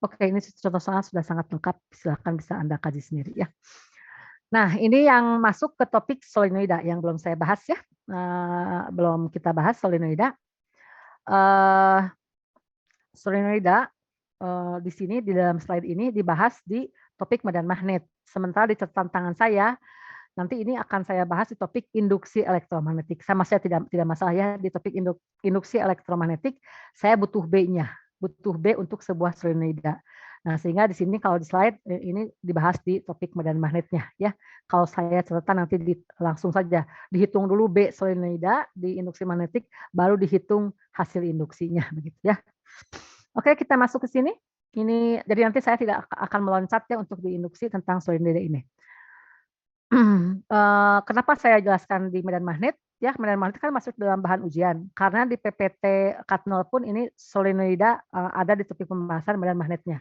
Oke, ini contoh soal sudah sangat lengkap. Silakan bisa Anda kaji sendiri ya. Nah, ini yang masuk ke topik solenoida yang belum saya bahas ya. Belum kita bahas solenoida. Solenoida di sini di dalam slide ini dibahas di topik medan magnet. Sementara di catatan tangan saya nanti ini akan saya bahas di topik induksi elektromagnetik. Sama saya tidak masalah ya di topik induksi elektromagnetik. Saya butuh B-nya, butuh B untuk sebuah solenoida. Nah, sehingga di sini kalau di slide ini dibahas di topik medan magnetnya ya. Kalau saya catatan nanti langsung saja dihitung dulu B solenoida di induksi magnetik, baru dihitung hasil induksinya begitu ya. Oke, kita masuk ke sini. Ini jadi nanti saya tidak akan meloncat ya untuk diinduksi tentang solenoida ini. Kenapa saya jelaskan di medan magnet? Ya, medan magnet kan masuk dalam bahan ujian. Karena di PPT Kat 0 pun ini solenoida ada di topik pembahasan medan magnetnya.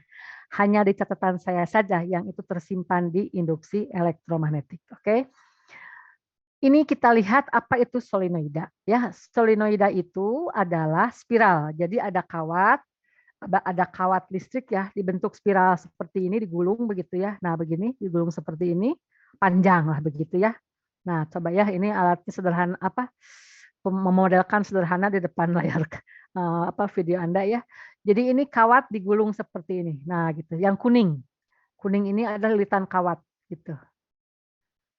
Hanya di catatan saya saja yang itu tersimpan di induksi elektromagnetik. Oke. Ini kita lihat apa itu solenoida. Ya, solenoida itu adalah spiral. Jadi ada kawat listrik ya dibentuk spiral seperti ini digulung begitu ya. Nah, begini digulung seperti ini, panjang lah begitu ya. Nah, coba ya ini alatnya sederhana memodelkan sederhana di depan layar video Anda ya. Jadi ini kawat digulung seperti ini. Nah, gitu. Yang kuning. Kuning ini adalah lilitan kawat gitu.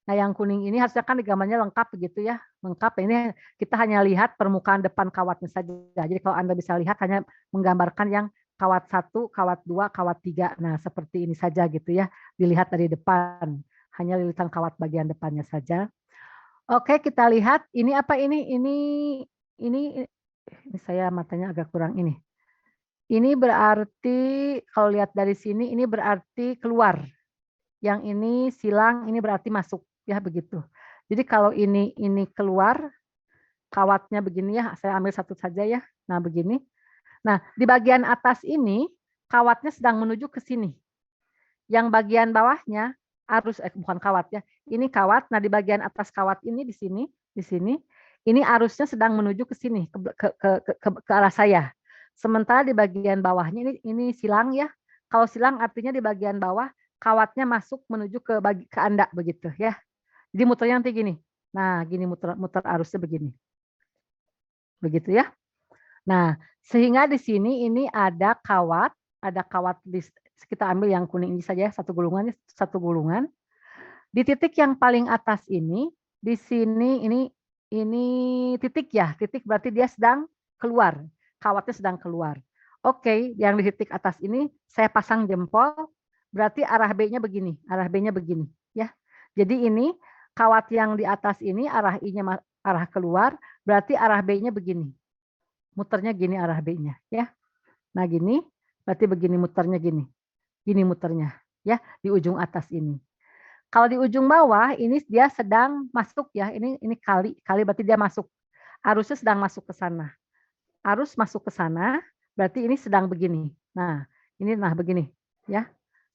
Nah, yang kuning ini harusnya kan di gambarnya lengkap begitu ya. Lengkap. Ini kita hanya lihat permukaan depan kawatnya saja. Jadi kalau Anda bisa lihat hanya menggambarkan yang kawat 1, kawat 2, kawat 3. Nah, seperti ini saja gitu ya. Dilihat dari depan. Hanya lilitan kawat bagian depannya saja. Oke, kita lihat ini apa ini? Ini saya matanya agak kurang ini. Ini berarti kalau lihat dari sini ini berarti keluar. Yang ini silang, ini berarti masuk. Ya begitu. Jadi kalau ini keluar, kawatnya begini ya, saya ambil satu saja ya. Nah begini. Nah di bagian atas ini, kawatnya sedang menuju ke sini. Yang bagian bawahnya, bukan kawat ya, ini kawat. Nah di bagian atas kawat ini di sini, ini arusnya sedang menuju ke sini, ke arah saya. Sementara di bagian bawahnya ini silang ya. Kalau silang artinya di bagian bawah, kawatnya masuk menuju ke Anda begitu ya. Jadi muternya nanti gini. Nah, gini muter arusnya begini. Begitu ya. Nah, sehingga di sini ini ada kawat kita ambil yang kuning ini saja satu gulungan. Di titik yang paling atas ini, di sini ini titik ya. Titik berarti dia sedang keluar. Kawatnya sedang keluar. Oke, yang di titik atas ini saya pasang jempol, berarti arah B-nya begini, ya. Jadi ini kawat yang di atas ini arah I-nya arah keluar, berarti arah B-nya begini. Muternya gini arah B-nya, ya. Nah, gini, berarti begini muternya gini. Gini muternya, ya, di ujung atas ini. Kalau di ujung bawah ini dia sedang masuk ya. Ini kali berarti dia masuk. Arusnya sedang masuk ke sana. Arus masuk ke sana, berarti ini sedang begini. Nah, ini begini, ya.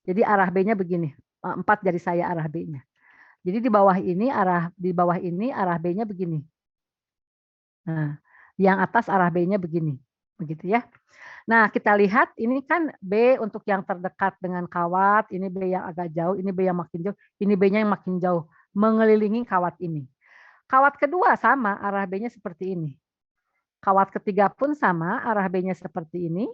Jadi arah B-nya begini. 4 jari saya arah B-nya. Jadi di bawah ini arah B-nya begini. Nah, yang atas arah B-nya begini. Begitu ya. Nah, kita lihat ini kan B untuk yang terdekat dengan kawat, ini B yang agak jauh, ini B yang makin jauh, ini B-nya yang makin jauh, mengelilingi kawat ini. Kawat kedua sama, arah B-nya seperti ini. Kawat ketiga pun sama, arah B-nya seperti ini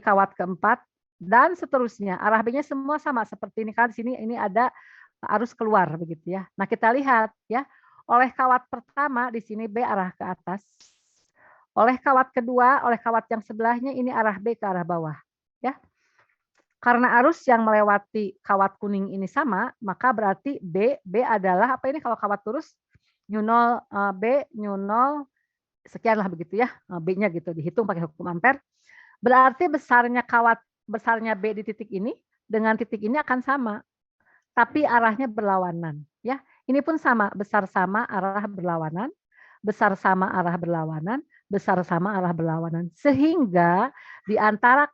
kawat keempat, dan seterusnya. Arah B-nya semua sama, seperti ini kan, di sini ini ada arus keluar, begitu ya. Nah, kita lihat ya, oleh kawat pertama, di sini B arah ke atas, oleh kawat kedua, oleh kawat yang sebelahnya ini arah B ke arah bawah, ya. Karena arus yang melewati kawat kuning ini sama, maka berarti B adalah apa ini kalau kawat lurus nu 0 B nu 0 sekian lah begitu ya, B-nya gitu dihitung pakai hukum ampere. Berarti besarnya B di titik ini dengan titik ini akan sama, tapi arahnya berlawanan, ya. Ini pun sama, besar sama arah berlawanan, besar sama arah berlawanan, besar sama arah berlawanan. Sehingga di antara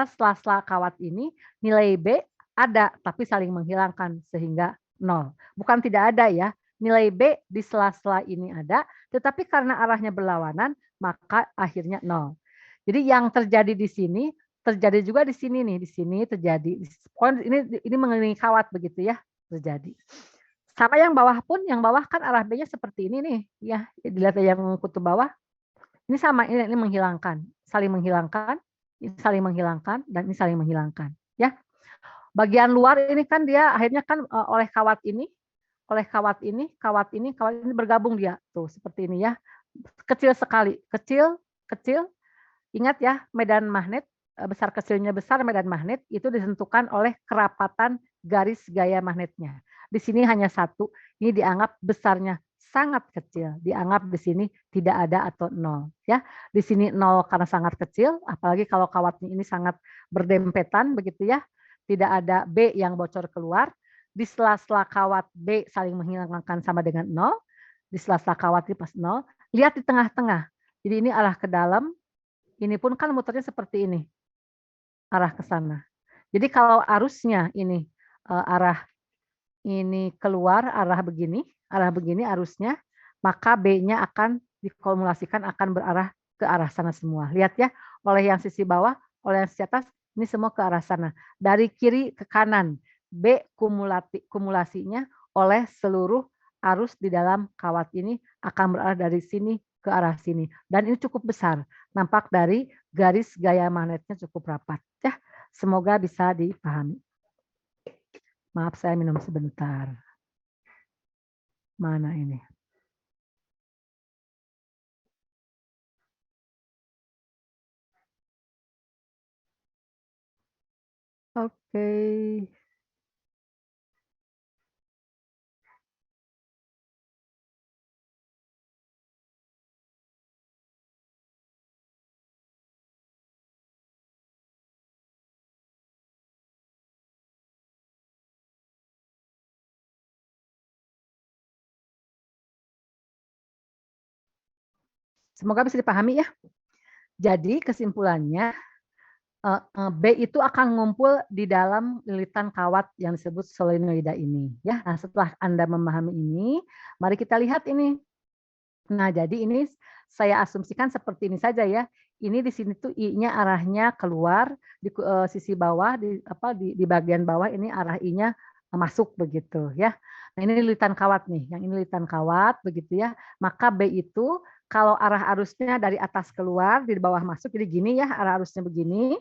sela-sela kawat ini nilai B ada tapi saling menghilangkan sehingga 0. Bukan tidak ada ya, nilai B di sela-sela ini ada, tetapi karena arahnya berlawanan maka akhirnya 0. Jadi yang terjadi di sini terjadi juga di sini nih, di sini terjadi. Ini mengelilingi kawat begitu ya, terjadi. Sama yang bawah pun, yang bawah kan arah B-nya seperti ini nih, ya. Dilihat yang kutub bawah, ini sama, ini menghilangkan, saling menghilangkan, ini saling menghilangkan, dan ini saling menghilangkan, ya. Bagian luar ini kan dia akhirnya kan oleh kawat ini bergabung dia, tuh seperti ini ya. Kecil sekali, kecil, ingat ya, medan magnet, besar kecilnya besar medan magnet itu ditentukan oleh kerapatan garis gaya magnetnya. Di sini hanya satu, ini dianggap besarnya sangat kecil, dianggap di sini tidak ada atau 0 ya. Di sini 0 karena sangat kecil, apalagi kalau kawatnya ini sangat berdempetan begitu ya. Tidak ada B yang bocor keluar, di sela-sela kawat B saling menghilangkan sama dengan 0, di sela-sela kawat ini pas 0, lihat di tengah-tengah. Jadi ini arah ke dalam, ini pun kan muternya seperti ini, arah ke sana. Jadi kalau arusnya ini arah ini keluar arah begini arusnya, maka B-nya akan dikumulasikan akan berarah ke arah sana semua. Lihat ya, oleh yang sisi bawah, oleh yang sisi atas, ini semua ke arah sana. Dari kiri ke kanan, B kumulasinya oleh seluruh arus di dalam kawat ini akan berarah dari sini ke arah sini. Dan ini cukup besar, nampak dari garis gaya magnetnya cukup rapat. Ya, semoga bisa dipahami. Maaf, saya minum sebentar. Mana ini? Oke. Semoga bisa dipahami ya. Jadi kesimpulannya B itu akan ngumpul di dalam lilitan kawat yang disebut solenoida ini. Ya, nah setelah Anda memahami ini, mari kita lihat ini. Nah, jadi ini saya asumsikan seperti ini saja ya. Ini di sini tuh I-nya arahnya keluar, di sisi bawah, di bagian bawah ini arah I-nya masuk begitu ya. Nah, ini lilitan kawat nih, yang ini lilitan kawat begitu ya. Maka B itu kalau arah arusnya dari atas keluar, di bawah masuk, jadi gini ya, arah arusnya begini,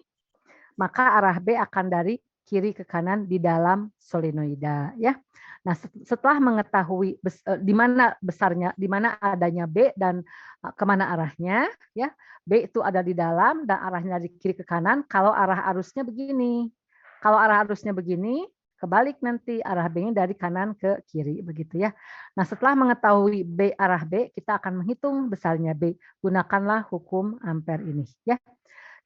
maka arah B akan dari kiri ke kanan di dalam solenoida ya. Nah, setelah mengetahui di mana besarnya, di mana adanya B dan kemana arahnya ya. B itu ada di dalam dan arahnya dari kiri ke kanan kalau arah arusnya begini. Kalau arah arusnya begini, kebalik nanti arah B-nya dari kanan ke kiri begitu ya. Nah, setelah mengetahui B arah B, kita akan menghitung besarnya B. Gunakanlah hukum ampere ini ya.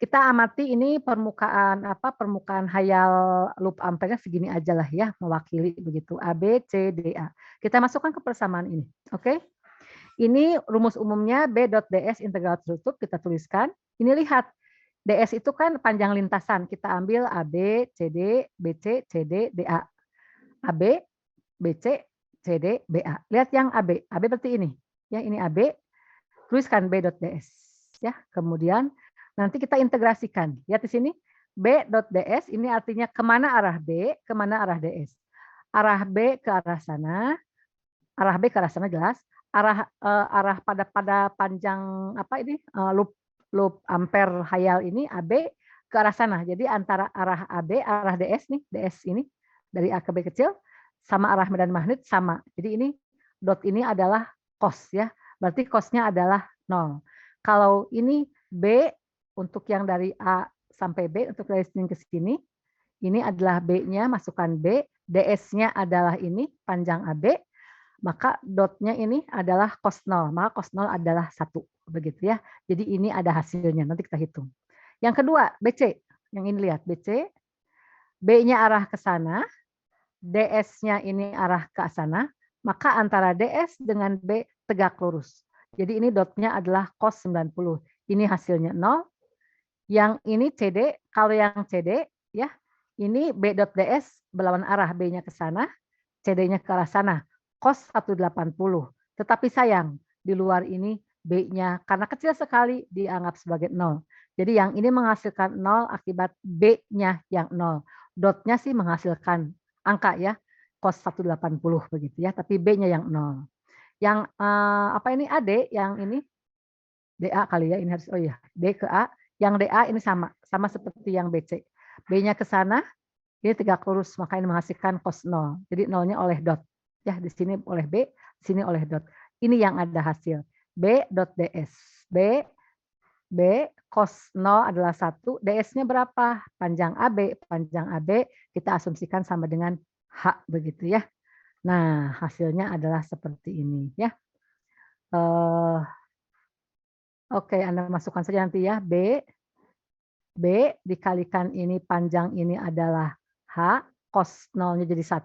Kita amati ini permukaan hayal loop ampernya segini aja lah ya, mewakili begitu A B C D A. Kita masukkan ke persamaan ini. Oke. Ini rumus umumnya B dot DS integral tertutup kita tuliskan. Ini lihat DS itu kan panjang lintasan. Kita ambil AB, CD, BC, CD, DA. AB, BC, CD, BA. Lihat yang AB. AB berarti ini. Ya, ini AB. Tuliskan B dot DS. Ya, kemudian nanti kita integrasikan. Lihat di sini. B dot DS ini artinya kemana arah B, kemana arah DS. Arah B ke arah sana. Arah B ke arah sana jelas. Arah pada panjang loop ampere hayal ini AB ke arah sana. Jadi antara arah AB, arah DS nih, DS ini dari A ke B kecil sama arah medan magnet sama. Jadi ini dot ini adalah cos ya. Berarti cosnya adalah 0. Kalau ini B untuk yang dari A sampai B untuk dari sini ke sini, ini adalah B-nya, masukkan B, DS-nya adalah ini panjang AB. Maka dotnya ini adalah cos 0, maka cos 0 adalah 1. Begitu ya. Jadi ini ada hasilnya, nanti kita hitung. Yang kedua, BC. Yang ini lihat, BC. B-nya arah ke sana, DS-nya ini arah ke sana, maka antara DS dengan B tegak lurus. Jadi ini dotnya adalah cos 90. Ini hasilnya 0. Yang ini CD, kalau yang CD, ya ini B dot DS berlawan arah, B-nya ke sana, CD-nya ke arah sana. Cos 180. Tetapi sayang, di luar ini B-nya karena kecil sekali dianggap sebagai 0. Jadi yang ini menghasilkan 0 akibat B-nya yang 0. Dotnya sih menghasilkan angka ya, cos 180 begitu ya, tapi B-nya yang 0. Yang ini AD, yang ini DA kali ya, ini harus D ke A, yang DA ini sama seperti yang BC. B-nya ke sana, ini tegak lurus, maka ini menghasilkan cos 0. Jadi 0-nya oleh dot. Ya, di sini oleh B, di sini oleh dot. Ini yang ada hasil. B dot DS. B cos 0 adalah 1. DS-nya berapa? Panjang AB kita asumsikan sama dengan H begitu ya. Nah, hasilnya adalah seperti ini ya. Oke, Anda masukkan saja nanti ya. B dikalikan ini panjang ini adalah H, cos 0-nya jadi 1.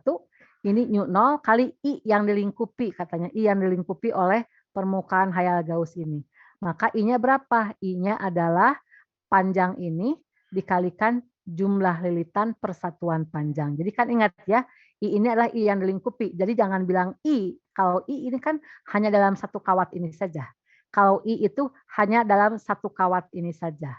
Ini nu 0 kali I yang dilingkupi, katanya I yang dilingkupi oleh permukaan hayal Gauss ini. Maka I-nya berapa? I-nya adalah panjang ini dikalikan jumlah lilitan persatuan panjang. Jadi kan ingat ya, I ini adalah I yang dilingkupi. Jadi jangan bilang I. Kalau I ini kan hanya dalam satu kawat ini saja. Kalau I itu hanya dalam satu kawat ini saja.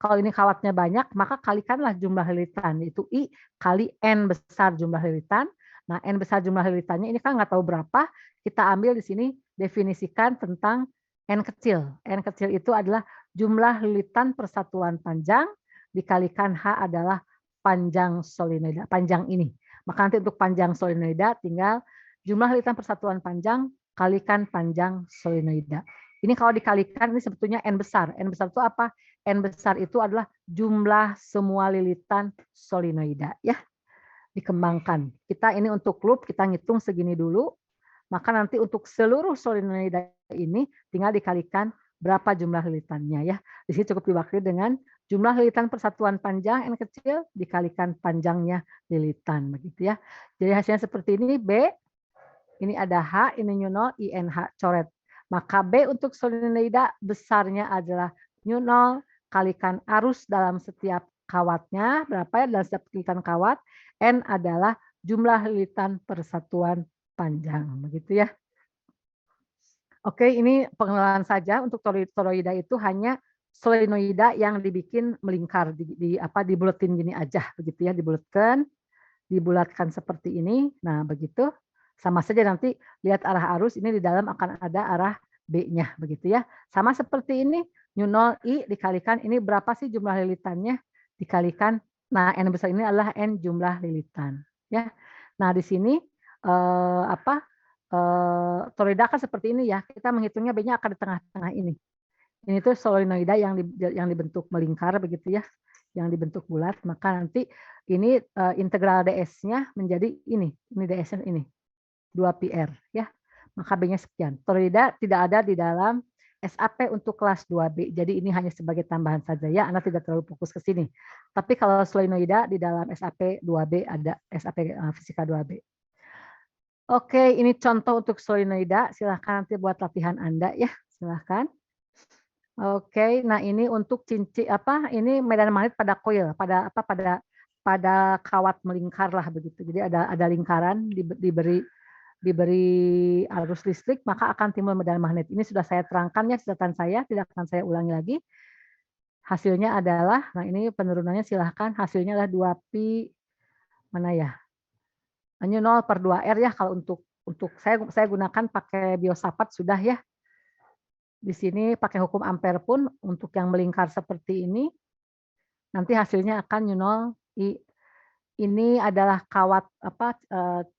Kalau ini kawatnya banyak, maka kalikanlah jumlah lilitan. Itu I kali N besar jumlah lilitan. Nah, N besar jumlah lilitannya ini kan nggak tahu berapa, kita ambil di sini definisikan tentang N kecil. N kecil itu adalah jumlah lilitan persatuan panjang dikalikan H adalah panjang solenoida, panjang ini. Maka nanti untuk panjang solenoida tinggal jumlah lilitan persatuan panjang kalikan panjang solenoida. Ini kalau dikalikan ini sebetulnya N besar. N besar itu apa? N besar itu adalah jumlah semua lilitan solenoida ya. Dikembangkan. Kita ini untuk loop kita ngitung segini dulu, maka nanti untuk seluruh solenoida ini tinggal dikalikan berapa jumlah lilitannya ya. Di sini cukup diwakili dengan jumlah lilitan persatuan panjang N kecil dikalikan panjangnya lilitan begitu ya. Jadi hasilnya seperti ini. B ini ada H, ini nu 0, INH coret. Maka B untuk solenoida besarnya adalah nu 0 kalikan arus dalam setiap kawatnya berapa ya, dalam setiap lilitan kawat. N adalah jumlah lilitan persatuan panjang, begitu ya. Oke, ini pengenalan saja untuk toroida itu hanya solenoida yang dibikin melingkar, dibuletin gini aja, begitu ya, dibulatkan seperti ini. Nah, begitu. Sama saja nanti lihat arah arus ini di dalam akan ada arah B-nya, begitu ya. Sama seperti ini, nu 0 I dikalikan ini berapa sih jumlah lilitannya dikalikan. Nah, N besar ini adalah N jumlah lilitan. Ya. Nah, di sini toroida kan seperti ini ya. Kita menghitungnya B-nya akan di tengah-tengah ini. Ini tuh solenoida yang dibentuk melingkar begitu ya. yang dibentuk bulat, maka nanti ini integral ds-nya menjadi ini ds-nya ini 2πr ya. Maka B-nya sekian. Toroida tidak ada di dalam SAP untuk kelas 2B. Jadi ini hanya sebagai tambahan saja ya, Anda tidak terlalu fokus ke sini. Tapi kalau solenoida di dalam SAP 2B ada SAP fisika 2B. Oke, ini contoh untuk solenoida. Silahkan nanti buat latihan Anda ya, silahkan. Oke, nah ini untuk cincin ini medan magnet pada koil, pada kawat melingkar lah begitu. Jadi ada lingkaran diberi arus listrik, maka akan timbul medan magnet. Ini sudah saya terangkan ya, catatan saya, tidak akan saya ulangi lagi. Hasilnya adalah, nah ini penurunannya silahkan, hasilnya adalah 2pi mana ya? Hanya 0/2R ya kalau untuk saya gunakan pakai Biosafat sudah ya. Di sini pakai hukum ampere pun untuk yang melingkar seperti ini, nanti hasilnya akan nol I. Ini adalah kawat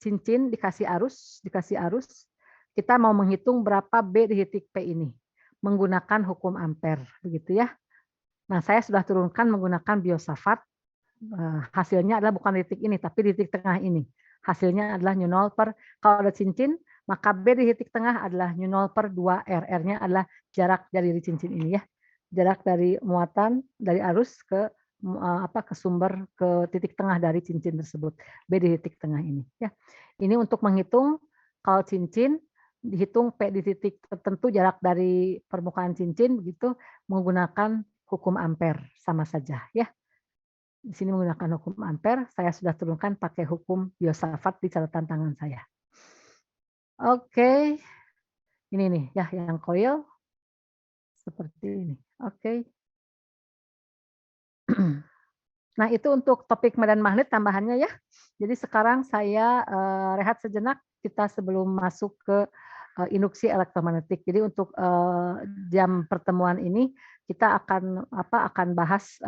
cincin dikasih arus. Kita mau menghitung berapa B di titik P ini menggunakan hukum ampere, begitu ya. Nah, saya sudah turunkan menggunakan Biosafat. Hasilnya adalah bukan di titik ini, tapi di titik tengah ini. Hasilnya adalah nol kalau ada cincin, maka B di titik tengah adalah nol/2R. R-nya adalah jarak dari cincin ini ya. Jarak dari muatan dari arus ke sumber ke titik tengah dari cincin tersebut. B di titik tengah ini ya. Ini untuk menghitung kalau cincin dihitung P di titik tertentu jarak dari permukaan cincin begitu menggunakan hukum ampere sama saja ya. Di sini menggunakan hukum ampere, saya sudah turunkan pakai hukum Biosafat di catatan tangan saya. Oke, ini nih ya yang koil seperti ini. Oke. Nah itu untuk topik medan magnet tambahannya ya. Jadi sekarang saya rehat sejenak kita sebelum masuk ke induksi elektromagnetik. Jadi untuk jam pertemuan ini kita akan bahas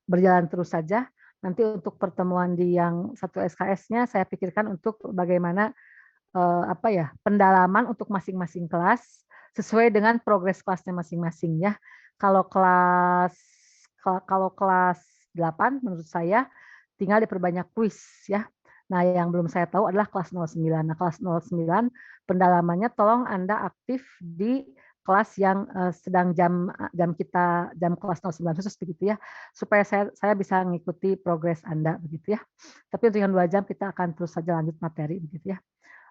berjalan terus saja. Nanti untuk pertemuan di yang satu SKS-nya saya pikirkan untuk bagaimana pendalaman untuk masing-masing kelas sesuai dengan progres kelasnya masing-masing ya. Kalau kelas 8 menurut saya tinggal diperbanyak kuis ya. Nah, yang belum saya tahu adalah kelas 09. Nah, kelas 09 pendalamannya tolong Anda aktif di kelas yang sedang jam kelas 09 khusus begitu ya, supaya saya bisa mengikuti progres Anda begitu ya. Tapi untuk yang 2 jam kita akan terus saja lanjut materi begitu ya.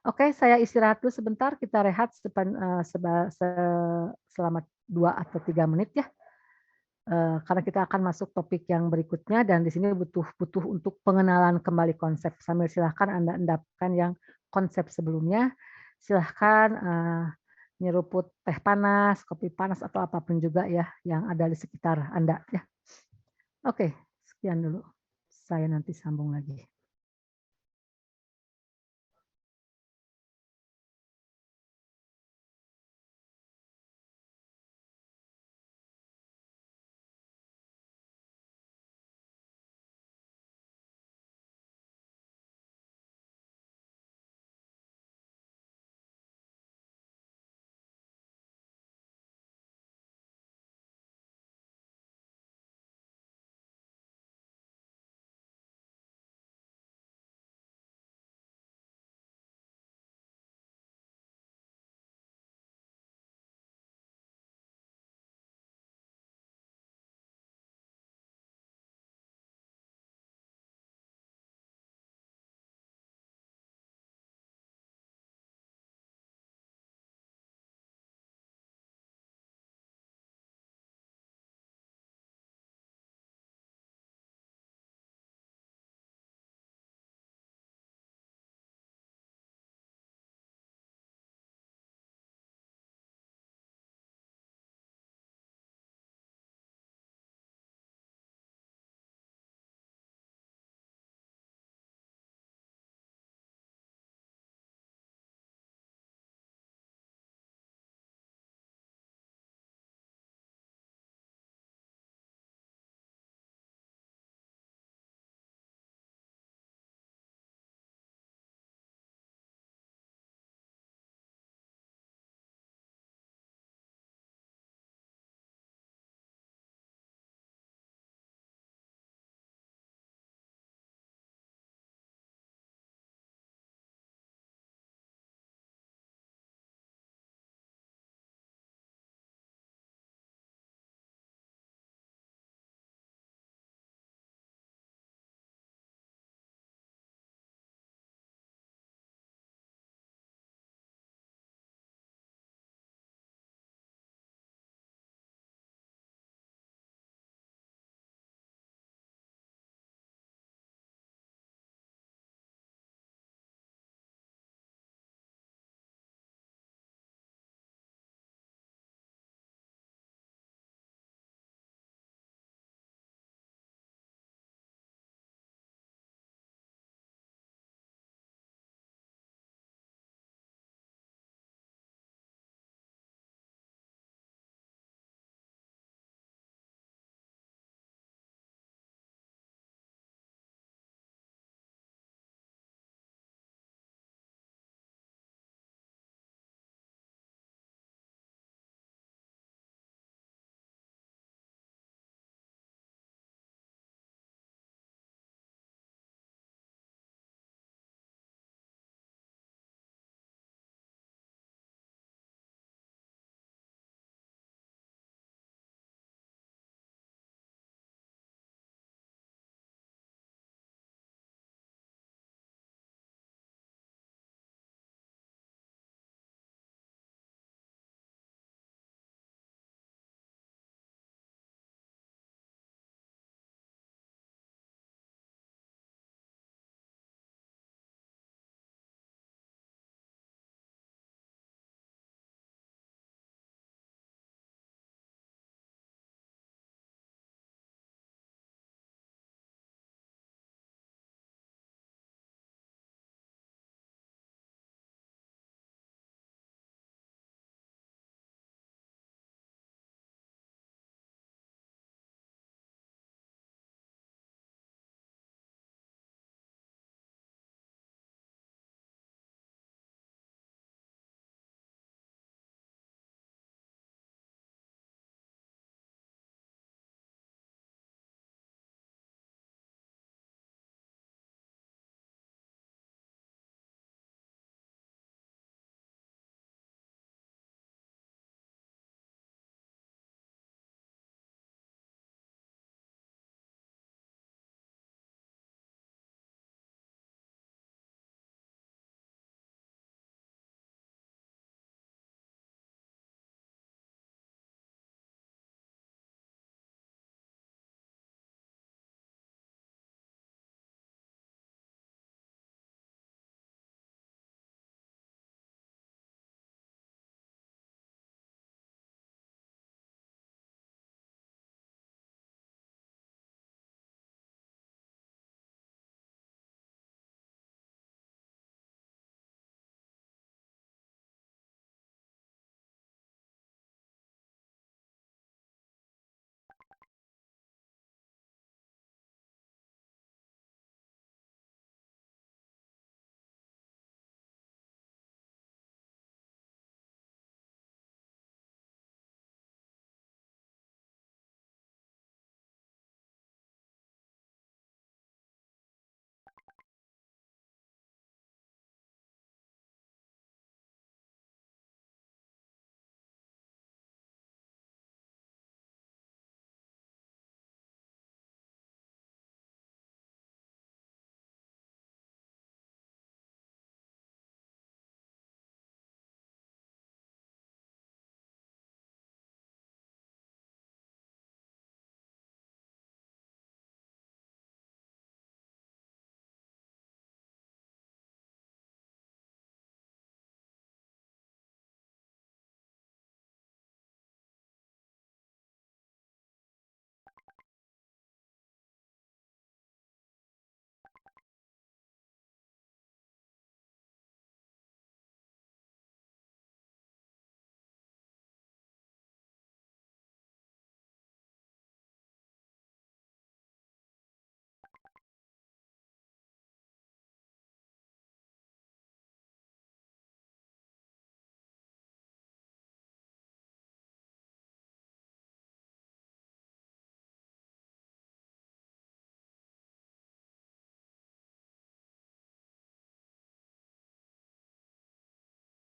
Oke, saya istirahat dulu sebentar, kita rehat selama 2 atau 3 menit ya. Karena kita akan masuk topik yang berikutnya dan di sini butuh untuk pengenalan kembali konsep. Sambil silahkan Anda endapkan yang konsep sebelumnya. Silahkan nyeruput teh panas, kopi panas atau apapun juga ya yang ada di sekitar Anda ya. Oke, sekian dulu. Saya nanti sambung lagi.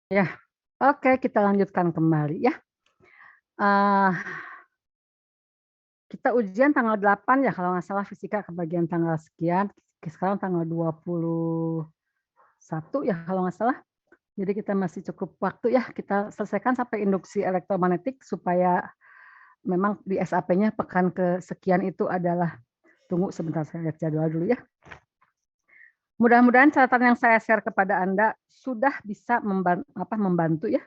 Ya, oke, kita lanjutkan kembali ya. Kita ujian tanggal 8 ya kalau nggak salah fisika kebagian tanggal sekian, sekarang tanggal 21 ya kalau nggak salah. Jadi kita masih cukup waktu ya, kita selesaikan sampai induksi elektromagnetik supaya memang di SAP-nya pekan kesekian itu adalah, tunggu sebentar saya lihat jadwal dulu ya. Mudah-mudahan catatan yang saya share kepada Anda sudah bisa membantu ya.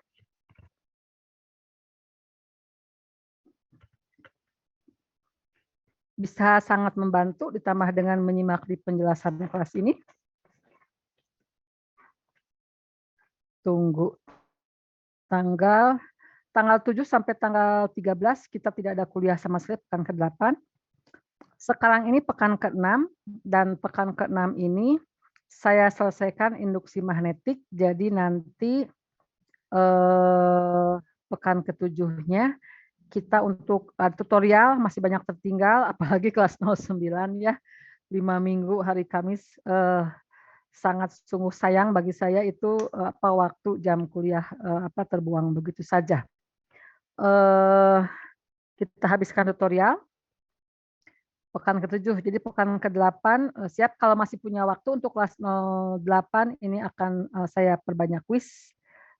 Bisa sangat membantu ditambah dengan menyimak di penjelasan kelas ini. Tunggu. Tanggal 7 sampai tanggal 13 kita tidak ada kuliah sama sekali pekan ke-8. Sekarang ini pekan ke-6 dan pekan ke-6 ini saya selesaikan induksi magnetik, jadi nanti pekan ke-7-nya kita untuk tutorial masih banyak tertinggal, apalagi kelas 09 ya, 5 minggu hari Kamis, sangat sungguh sayang bagi saya itu waktu jam kuliah terbuang begitu saja. Kita habiskan tutorial pekan ke-7, jadi pekan ke-8 siap kalau masih punya waktu untuk kelas 08 ini akan saya perbanyak kuis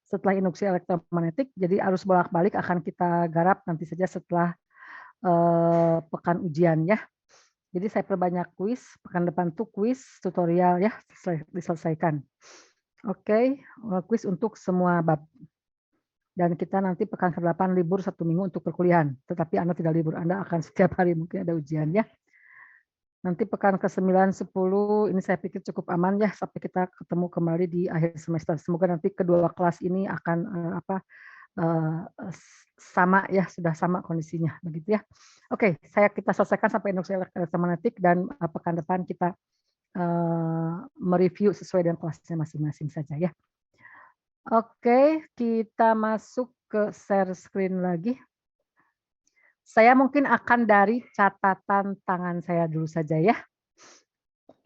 setelah induksi elektromagnetik, jadi arus bolak-balik akan kita garap nanti saja setelah pekan ujian ya. Jadi saya perbanyak kuis, pekan depan tuh kuis tutorial ya diselesaikan. Oke, kuis untuk semua bab. Dan kita nanti pekan ke-8 libur 1 minggu untuk perkuliahan, tetapi Anda tidak libur, Anda akan setiap hari mungkin ada ujian ya. Nanti pekan ke-9, 10 ini saya pikir cukup aman ya sampai kita ketemu kembali di akhir semester. Semoga nanti kedua kelas ini akan sama ya, sudah sama kondisinya begitu ya. Oke, kita selesaikan sampai induksi elektromagnetik dan pekan depan kita mereview sesuai dengan kelasnya masing-masing saja ya. Oke, kita masuk ke share screen lagi. Saya mungkin akan dari catatan tangan saya dulu saja ya.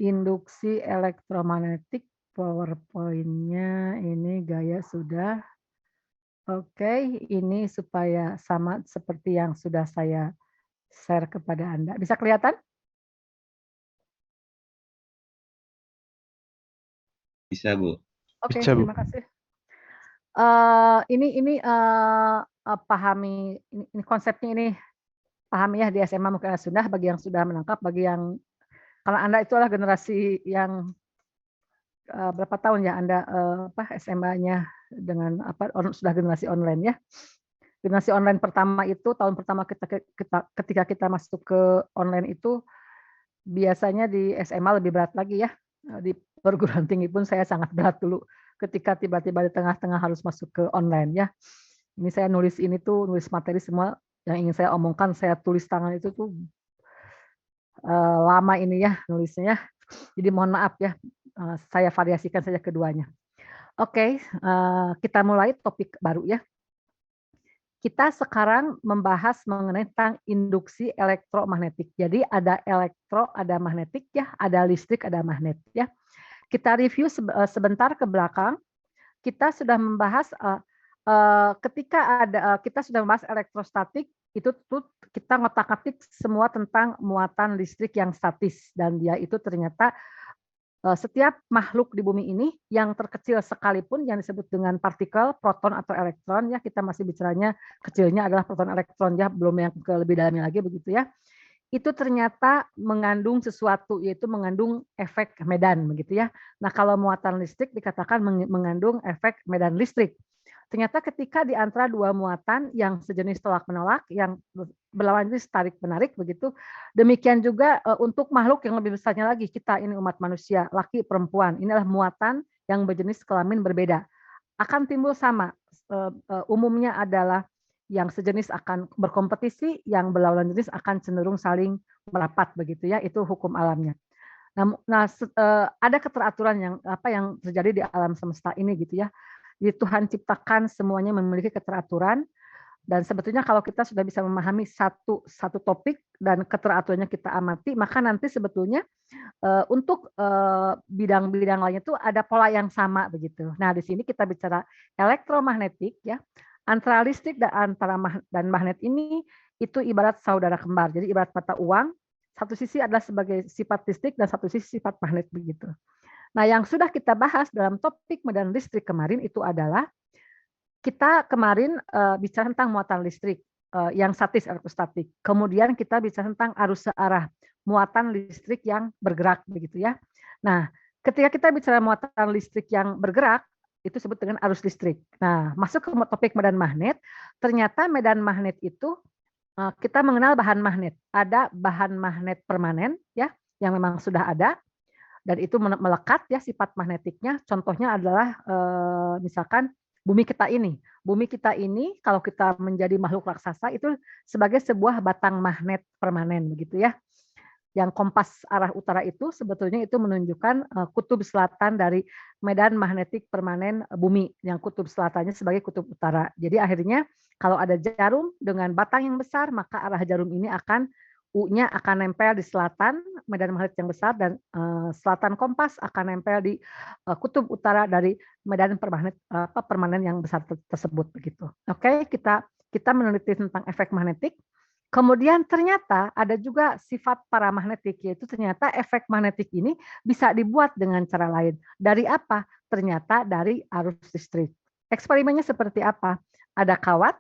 Induksi elektromagnetik, PowerPoint-nya ini gaya sudah. Oke, ini supaya sama seperti yang sudah saya share kepada Anda. Bisa kelihatan? Bisa, Bu. Oke, Bisa, Bu. terima kasih. Ini pahami ini konsepnya ini pahami ya di SMA mungkin sudah bagi yang sudah menangkap, bagi yang kalau Anda itu adalah generasi yang berapa tahun ya Anda SMA-nya dengan sudah generasi online ya. Generasi online pertama itu tahun pertama ketika kita masuk ke online itu biasanya di SMA lebih berat lagi ya. Di perguruan tinggi pun saya sangat berat dulu ketika tiba-tiba di tengah-tengah harus masuk ke online ya. Ini saya nulis nulis materi semua yang ingin saya omongkan, saya tulis tangan itu tuh lama ini ya nulisnya. Jadi mohon maaf ya, saya variasikan saja keduanya. Oke, kita mulai topik baru ya. Kita sekarang membahas mengenai tentang induksi elektromagnetik. Jadi ada elektro, ada magnetik ya, ada listrik, ada magnet ya. Kita review sebentar ke belakang. Kita sudah membahas ketika kita sudah membahas elektrostatik, itu tuh kita ngotak-atik semua tentang muatan listrik yang statis dan dia itu ternyata setiap makhluk di bumi ini yang terkecil sekalipun yang disebut dengan partikel, proton atau elektron ya, kita masih bicaranya kecilnya adalah proton elektron ya, belum yang ke lebih dalamnya lagi begitu ya. Itu ternyata mengandung sesuatu, yaitu mengandung efek medan begitu ya. Nah, kalau muatan listrik dikatakan mengandung efek medan listrik. Ternyata ketika di antara dua muatan yang sejenis tolak-menolak, yang berlawan jenis tarik-menarik begitu, demikian juga untuk makhluk yang lebih besarnya lagi, kita ini umat manusia, laki perempuan, inilah muatan yang berjenis kelamin berbeda. Akan timbul sama, umumnya adalah yang sejenis akan berkompetisi, yang berlawan jenis akan cenderung saling merapat begitu ya, itu hukum alamnya. Nah, ada keteraturan yang terjadi di alam semesta ini gitu ya. Jadi Tuhan ciptakan semuanya memiliki keteraturan. Dan sebetulnya kalau kita sudah bisa memahami satu topik dan keteraturannya kita amati, maka nanti sebetulnya untuk bidang-bidang lainnya itu ada pola yang sama begitu. Nah, di sini kita bicara elektromagnetik ya. Antara listrik dan magnet ini itu ibarat saudara kembar. Jadi ibarat mata uang, satu sisi adalah sebagai sifat listrik dan satu sisi sifat magnet begitu. Nah, yang sudah kita bahas dalam topik medan listrik kemarin itu adalah kita kemarin bicara tentang muatan listrik yang statis elektrostatik. Kemudian kita bicara tentang arus searah, muatan listrik yang bergerak begitu ya. Nah, ketika kita bicara muatan listrik yang bergerak itu disebut dengan arus listrik. Nah, masuk ke topik medan magnet, ternyata medan magnet itu kita mengenal bahan magnet. Ada bahan magnet permanen ya yang memang sudah ada dan itu melekat ya sifat magnetiknya. Contohnya adalah misalkan bumi kita ini. Bumi kita ini kalau kita menjadi makhluk raksasa itu sebagai sebuah batang magnet permanen begitu ya. Yang kompas arah utara itu sebetulnya itu menunjukkan kutub selatan dari medan magnetik permanen bumi, yang kutub selatannya sebagai kutub utara. Jadi akhirnya kalau ada jarum dengan batang yang besar, maka arah jarum ini akan U-nya akan nempel di selatan medan magnet yang besar dan selatan kompas akan nempel di kutub utara dari medan permanen yang besar tersebut begitu. Oke, kita meneliti tentang efek magnetik. Kemudian ternyata ada juga sifat paramagnetik, yaitu ternyata efek magnetik ini bisa dibuat dengan cara lain. Dari apa? Ternyata dari arus listrik. Eksperimennya seperti apa? Ada kawat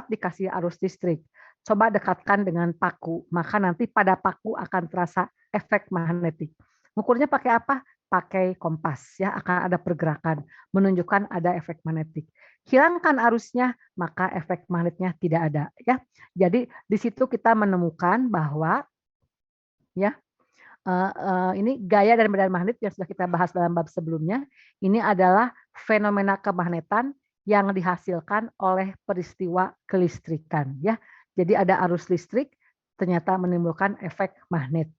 dikasih arus listrik. Coba dekatkan dengan paku, maka nanti pada paku akan terasa efek magnetik. Ukurnya pakai apa? Pakai kompas, ya akan ada pergerakan, menunjukkan ada efek magnetik. Hilangkan arusnya, maka efek magnetnya tidak ada, ya. Jadi di situ kita menemukan bahwa, ya, ini gaya dan medan magnet yang sudah kita bahas dalam bab sebelumnya. Ini adalah fenomena kemagnetan yang dihasilkan oleh peristiwa kelistrikan, ya. Jadi ada arus listrik ternyata menimbulkan efek magnet.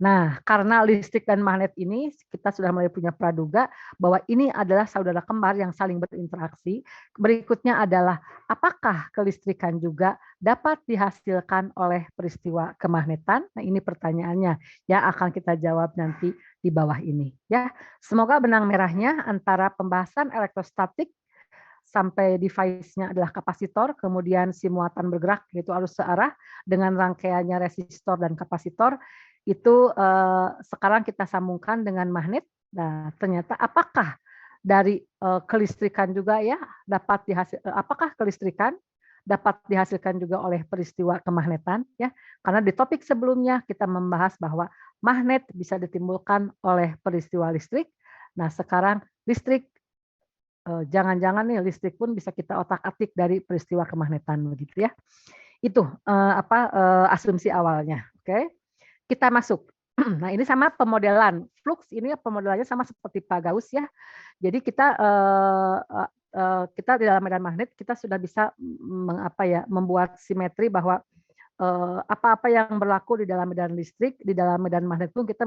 Nah, karena listrik dan magnet ini kita sudah mulai punya praduga bahwa ini adalah saudara kembar yang saling berinteraksi. Berikutnya adalah apakah kelistrikan juga dapat dihasilkan oleh peristiwa kemagnetan? Nah, ini pertanyaannya yang akan kita jawab nanti di bawah ini ya. Semoga benang merahnya antara pembahasan elektrostatik sampai device-nya adalah kapasitor, kemudian si muatan bergerak yaitu arus searah dengan rangkaiannya resistor dan kapasitor itu sekarang kita sambungkan dengan magnet. Nah, ternyata apakah dari kelistrikan juga ya dapat apakah kelistrikan dapat dihasilkan juga oleh peristiwa kemagnetan ya? Karena di topik sebelumnya kita membahas bahwa magnet bisa ditimbulkan oleh peristiwa listrik. Nah, sekarang listrik jangan-jangan nih listrik pun bisa kita otak-atik dari peristiwa kemagnetan begitu ya. Itu asumsi awalnya. Oke. Kita masuk. Nah, ini sama pemodelan. Flux ini pemodelannya sama seperti Pak Gauss ya. Jadi kita di dalam medan magnet kita sudah bisa membuat simetri bahwa apa-apa yang berlaku di dalam medan listrik, di dalam medan magnet pun kita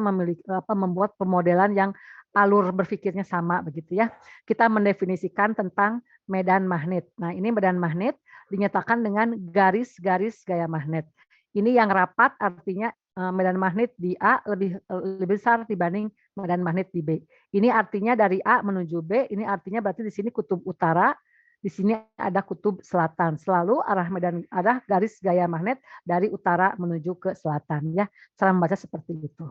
membuat pemodelan yang alur berpikirnya sama begitu ya. Kita mendefinisikan tentang medan magnet. Nah, ini medan magnet dinyatakan dengan garis-garis gaya magnet. Ini yang rapat artinya medan magnet di A lebih besar dibanding medan magnet di B. Ini artinya dari A menuju B, ini artinya berarti di sini kutub utara, di sini ada kutub selatan. Selalu arah garis gaya magnet dari utara menuju ke selatan ya. Cara membaca seperti itu.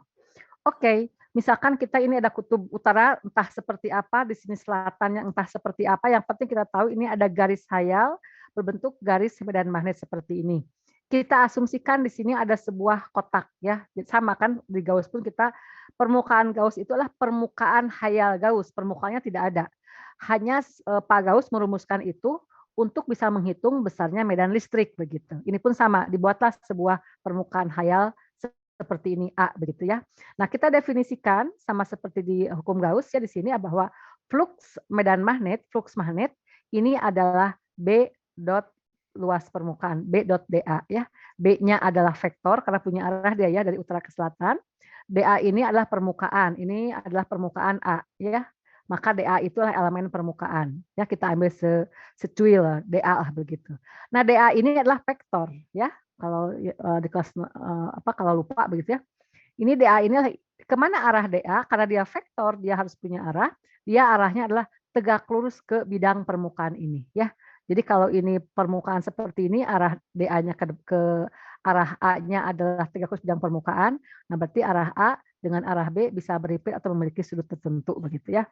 Oke, misalkan kita ini ada kutub utara entah seperti apa, di sini selatannya entah seperti apa, yang penting kita tahu ini ada garis hayal berbentuk garis medan magnet seperti ini. Kita asumsikan di sini ada sebuah kotak ya. Sama kan di Gauss pun kita permukaan Gauss itu adalah permukaan hayal Gauss, permukaannya tidak ada. Hanya Pak Gauss merumuskan itu untuk bisa menghitung besarnya medan listrik begitu. Ini pun sama, dibuatlah sebuah permukaan hayal seperti ini A begitu ya. Nah, kita definisikan sama seperti di hukum Gauss ya di sini bahwa flux medan magnet, flux magnet ini adalah B dot luas permukaan B.dA ya. B-nya adalah vektor karena punya arah dia ya dari utara ke selatan. DA ini adalah permukaan. Ini adalah permukaan A ya. maka DA itulah elemen permukaan. Ya, kita ambil secuil DA lah begitu. Nah, DA ini adalah vektor ya. Kalau di kelas kalau lupa begitu ya. Ini DA ini kemana arah DA? Karena dia vektor, dia harus punya arah. Dia arahnya adalah tegak lurus ke bidang permukaan ini ya. Jadi kalau ini permukaan seperti ini, arah DA-nya ke arah A-nya adalah tegak lurus bidang permukaan. Nah, berarti arah A dengan arah B bisa beripit atau memiliki sudut tertentu begitu ya.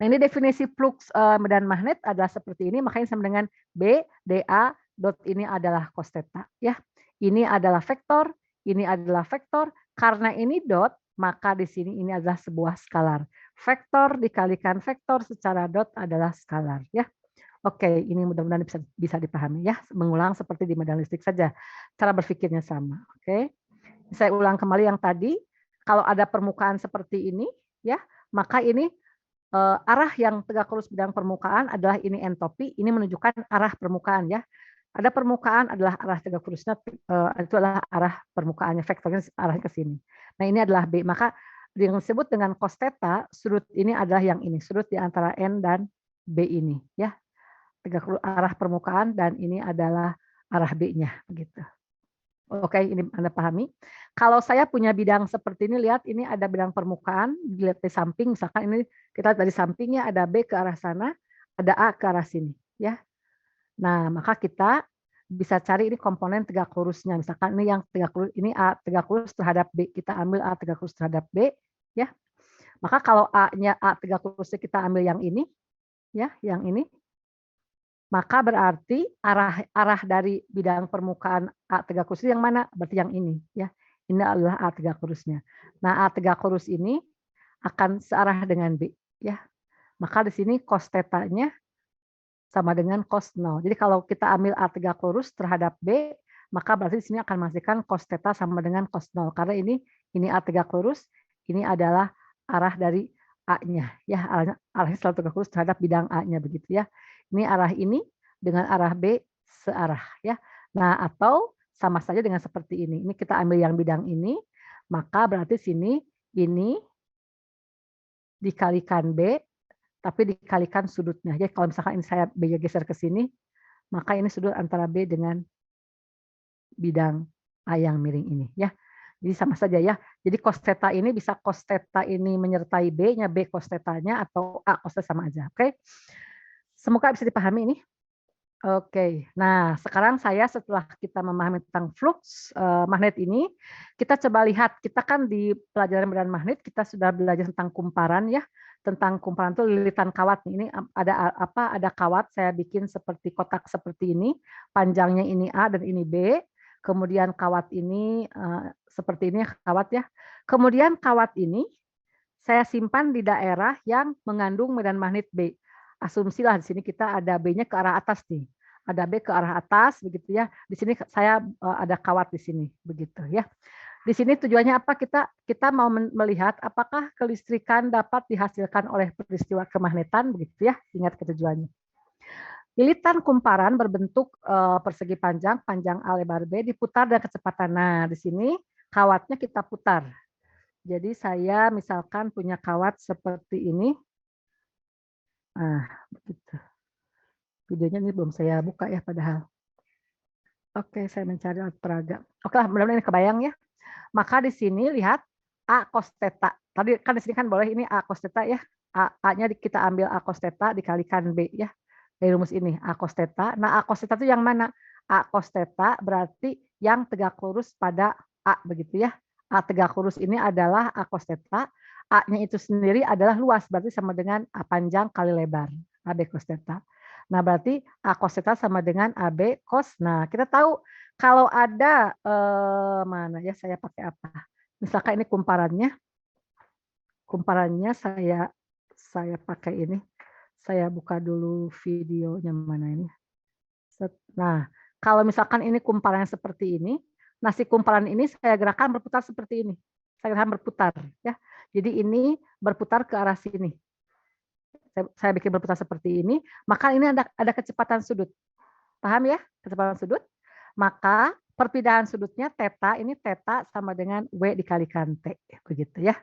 Nah, ini definisi flux medan magnet adalah seperti ini, makanya sama dengan B, DA, dot ini adalah cos theta ya. Ini adalah vektor, ini adalah vektor. Karena ini dot, maka di sini ini adalah sebuah skalar. Vektor dikalikan vektor secara dot adalah skalar ya. Oke, ini mudah-mudahan bisa dipahami ya. Mengulang seperti di medan listrik saja. Cara berpikirnya sama. Oke. Saya ulang kembali yang tadi. Kalau ada permukaan seperti ini ya, maka ini arah yang tegak lurus bidang permukaan adalah ini entropi, ini menunjukkan arah permukaan ya. Ada permukaan adalah arah tegak lurusnya itu adalah arah permukaannya, vektornya arahnya ke sini. Nah, ini adalah B. Maka yang disebut dengan cos theta, sudut ini adalah yang ini, sudut di antara N dan B ini ya. Tegak lurus arah permukaan dan ini adalah arah B-nya begitu. Oke, ini Anda pahami. Kalau saya punya bidang seperti ini, lihat ini ada bidang permukaan, dilihat dari samping, misalkan ini kita lihat dari sampingnya ada B ke arah sana, ada A ke arah sini, ya. Nah, maka kita bisa cari ini komponen tegak lurusnya. Misalkan ini yang tegak lurus, ini A tegak lurus terhadap B, kita ambil A tegak lurus terhadap B, ya. Maka kalau A-nya A tegak lurusnya kita ambil yang ini, ya, yang ini. Maka berarti arah dari bidang permukaan A tegak lurus yang mana? Berarti yang ini ya. Ini adalah A tegak lurusnya. Nah, A tegak lurus ini akan searah dengan B ya. Maka di sini cos theta-nya sama dengan cos 0. Jadi kalau kita ambil A tegak lurus terhadap B, maka berarti di sini akan menghasilkan cos theta sama dengan cos 0. Karena ini A tegak lurus, ini adalah arah dari A-nya ya, arahnya selalu tegak lurus terhadap bidang A-nya begitu ya. Ini arah ini dengan arah B searah ya. Nah, atau sama saja dengan seperti ini. Ini kita ambil yang bidang ini, maka berarti sini ini dikalikan B, tapi dikalikan sudutnya. Jadi kalau misalkan ini saya B geser ke sini, maka ini sudut antara B dengan bidang A yang miring ini ya. Jadi sama saja ya. Jadi cos theta ini bisa cos theta ini menyertai B-nya, B cos theta-nya, atau A cos theta sama aja. Oke. Semoga bisa dipahami ini. Oke. Nah, sekarang saya setelah kita memahami tentang flux magnet ini, kita coba lihat. Kita kan di pelajaran medan magnet kita sudah belajar tentang kumparan ya. Tentang kumparan itu lilitan kawat. Ini ada apa? Ada kawat saya bikin seperti kotak seperti ini. Panjangnya ini A dan ini B. Kemudian kawat ini seperti ini kawat ya. Kemudian kawat ini saya simpan di daerah yang mengandung medan magnet B. Asumsilah di sini kita ada B-nya ke arah atas nih. Ada B ke arah atas begitu ya. Di sini saya ada kawat di sini begitu ya. Di sini tujuannya apa? Kita mau melihat apakah kelistrikan dapat dihasilkan oleh peristiwa kemagnetan begitu ya. Ingat ke tujuannya. Lilitan kumparan berbentuk persegi panjang A lebar B diputar dengan kecepatan. Nah, di sini kawatnya kita putar. Jadi saya misalkan punya kawat seperti ini. Nah, begitu. Videonya ini belum saya buka ya padahal. Oke, saya mencari alat peraga. Oke lah, mudah-mudahan ini kebayang ya. Maka di sini lihat A cos theta. Tadi kan di sini kan boleh ini A cos theta ya. A-nya kita ambil A cos theta dikalikan B ya. Dari rumus ini A cos theta. Nah, A cos theta itu yang mana? A cos theta berarti yang tegak lurus pada A begitu ya. A tegak lurus ini adalah A cos theta. A-nya itu sendiri adalah luas, berarti sama dengan A panjang kali lebar, AB cos theta. Nah, berarti A cos theta sama dengan AB cos. Nah, kita tahu kalau ada mana ya, saya pakai apa? Misalkan ini kumparannya. Kumparannya saya pakai ini. Saya buka dulu videonya mana ini. Nah, kalau misalkan ini kumparan seperti ini, nah si kumparan ini saya gerakan berputar seperti ini. Saya gerakan berputar ya. Jadi ini berputar ke arah sini. Saya bikin berputar seperti ini, maka ini ada kecepatan sudut. Paham ya? Kecepatan sudut. Maka perpindahan sudutnya theta, ini theta sama dengan W dikalikan T. Begitu ya.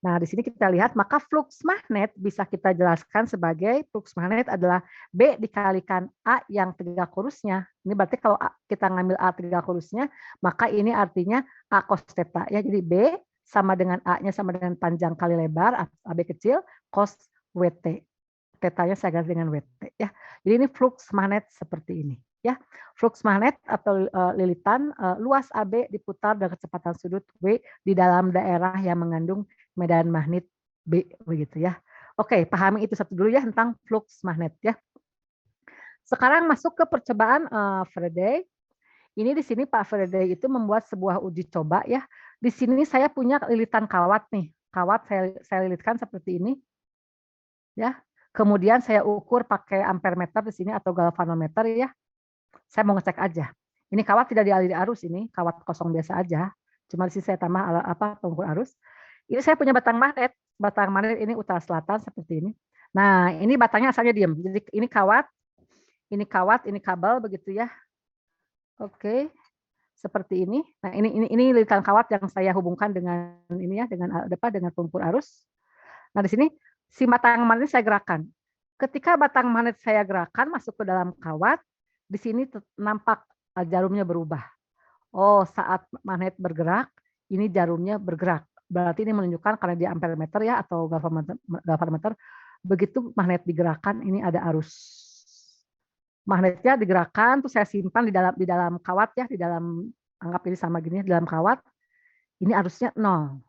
Nah, di sini kita lihat, maka flux magnet bisa kita jelaskan sebagai flux magnet adalah B dikalikan A yang 3 kurusnya. Ini berarti kalau kita ngambil A 3 kurusnya, maka ini artinya A cos theta. Ya, jadi B sama dengan A-nya sama dengan panjang kali lebar, AB kecil, cos WT. Tetanya saya ganti dengan WT. Ya. Jadi ini flux magnet seperti ini. Ya, flux magnet atau lilitan luas AB diputar dengan kecepatan sudut W di dalam daerah yang mengandung medan magnet B begitu ya. Oke, pahami itu satu dulu ya tentang flux magnet ya. Sekarang masuk ke percobaan Faraday. Ini di sini Pak Faraday itu membuat sebuah uji coba ya. Di sini saya punya lilitan kawat nih. Kawat saya lilitkan seperti ini. Ya. Kemudian saya ukur pakai ampermeter di sini atau galvanometer ya. Saya mau ngecek aja. Ini kawat tidak dialiri arus ini, kawat kosong biasa aja. Cuma di sini saya tambah pengukur arus. Ini saya punya batang magnet. Batang magnet ini utara selatan seperti ini. Nah, ini batangnya asalnya diam. Jadi ini kawat, ini kabel begitu ya. Oke. Seperti ini. Nah, ini lilitan kawat yang saya hubungkan dengan ini ya, dengan pengukur arus. Nah, di sini si batang magnet saya gerakan. Ketika batang magnet saya gerakan masuk ke dalam kawat, di sini nampak jarumnya berubah. Oh, saat magnet bergerak, ini jarumnya bergerak. Berarti ini menunjukkan karena dia ampermeter ya atau galvanometer, begitu magnet digerakkan ini ada arus. Magnetnya digerakkan, terus saya simpan di dalam kawat ya, di dalam anggap ini sama gini di dalam kawat. Ini arusnya 0.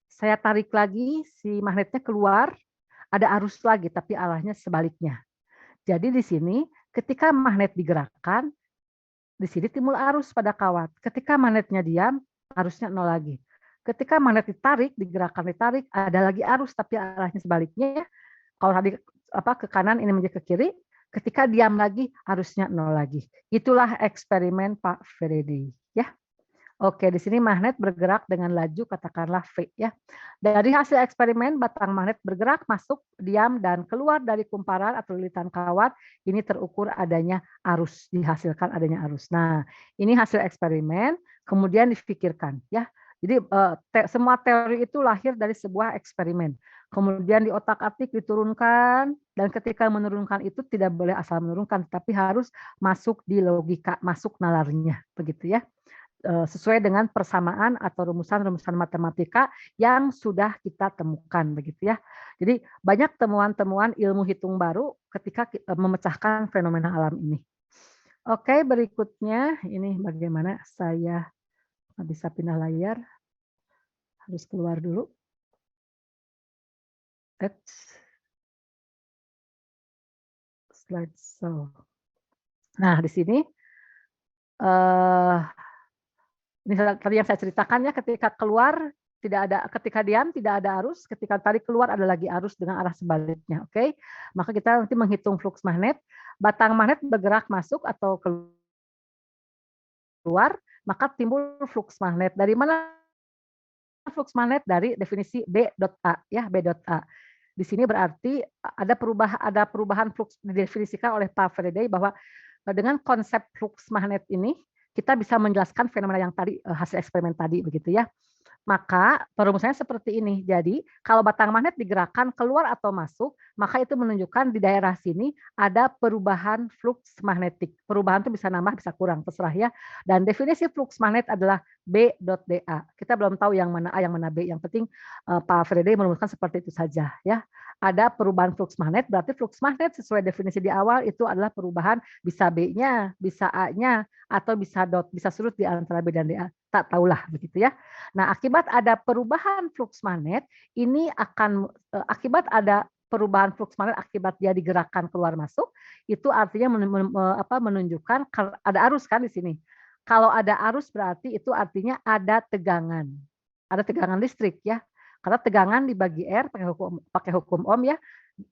Saya tarik lagi si magnetnya keluar, ada arus lagi tapi arahnya sebaliknya. Jadi di sini ketika magnet digerakkan, di sini timbul arus pada kawat. Ketika magnetnya diam, arusnya 0 lagi. Ketika magnet ditarik, ada lagi arus tapi arahnya sebaliknya ya. Kalau tadi ke kanan ini menjadi ke kiri, ketika diam lagi arusnya 0 lagi. Itulah eksperimen Pak Faraday ya. Oke, di sini magnet bergerak dengan laju katakanlah V ya. Dari hasil eksperimen batang magnet bergerak masuk, diam dan keluar dari kumparan atau lilitan kawat, ini terukur adanya arus, dihasilkan adanya arus. Nah, ini hasil eksperimen kemudian dipikirkan ya. Jadi semua teori itu lahir dari sebuah eksperimen. Kemudian di otak-atik diturunkan dan ketika menurunkan itu tidak boleh asal menurunkan tapi harus masuk di logika, masuk nalarnya begitu ya. Sesuai dengan persamaan atau rumusan-rumusan matematika yang sudah kita temukan begitu ya. Jadi banyak temuan-temuan ilmu hitung baru ketika memecahkan fenomena alam ini. Oke, berikutnya ini bagaimana saya bisa pindah layar. Harus keluar dulu. Slide show. Nah, di sini ini tadi yang saya ceritakan ya, ketika keluar tidak ada, ketika diam tidak ada arus, ketika tarik keluar ada lagi arus dengan arah sebaliknya. Oke, maka kita nanti menghitung flux magnet. Batang magnet bergerak masuk atau keluar, maka timbul flux magnet. Dari mana flux magnet? Dari definisi B.A ya, B.A. Di sini berarti ada perubahan flux didefinisikan oleh Pak Faraday bahwa dengan konsep flux magnet ini kita bisa menjelaskan fenomena yang tadi hasil eksperimen tadi begitu ya. Maka perumusannya seperti ini. Jadi kalau batang magnet digerakkan keluar atau masuk, maka itu menunjukkan di daerah sini ada perubahan flux magnetik. Perubahan itu bisa nambah, bisa kurang, terserah ya. Dan definisi flux magnet adalah B.DA. Kita belum tahu yang mana A, yang mana B. Yang penting Pak Faraday merumuskan seperti itu saja ya. Ada perubahan flux magnet, berarti flux magnet sesuai definisi di awal itu adalah perubahan bisa B-nya, bisa A-nya, atau bisa dot, bisa surut di antara B dan DA. Tak tahulah begitu ya. Nah, akibat ada perubahan flux magnet, ini akan akibat ada perubahan flux magnet akibat dia digerakkan keluar masuk, itu artinya menunjukkan ada arus kan di sini. Kalau ada arus berarti itu artinya ada tegangan. Ada tegangan listrik ya. Karena tegangan dibagi R pakai hukum Ohm ya.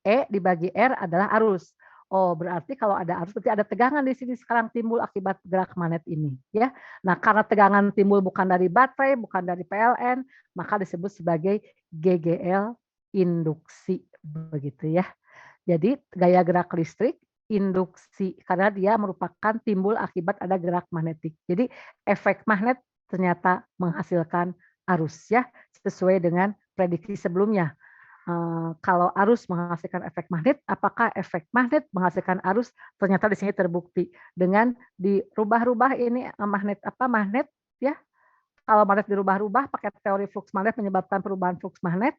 E dibagi R adalah arus. Oh, berarti kalau ada arus berarti ada tegangan di sini sekarang timbul akibat gerak magnet ini, ya. Nah, karena tegangan timbul bukan dari baterai, bukan dari PLN, maka disebut sebagai GGL induksi, begitu ya. Jadi gaya gerak listrik induksi karena dia merupakan timbul akibat ada gerak magnetik. Jadi efek magnet ternyata menghasilkan arus ya, sesuai dengan prediksi sebelumnya. Kalau arus menghasilkan efek magnet, apakah efek magnet menghasilkan arus? Ternyata di sini terbukti dengan dirubah-rubah ini magnet ya. Kalau magnet dirubah-rubah pakai teori flux magnet menyebabkan perubahan flux magnet.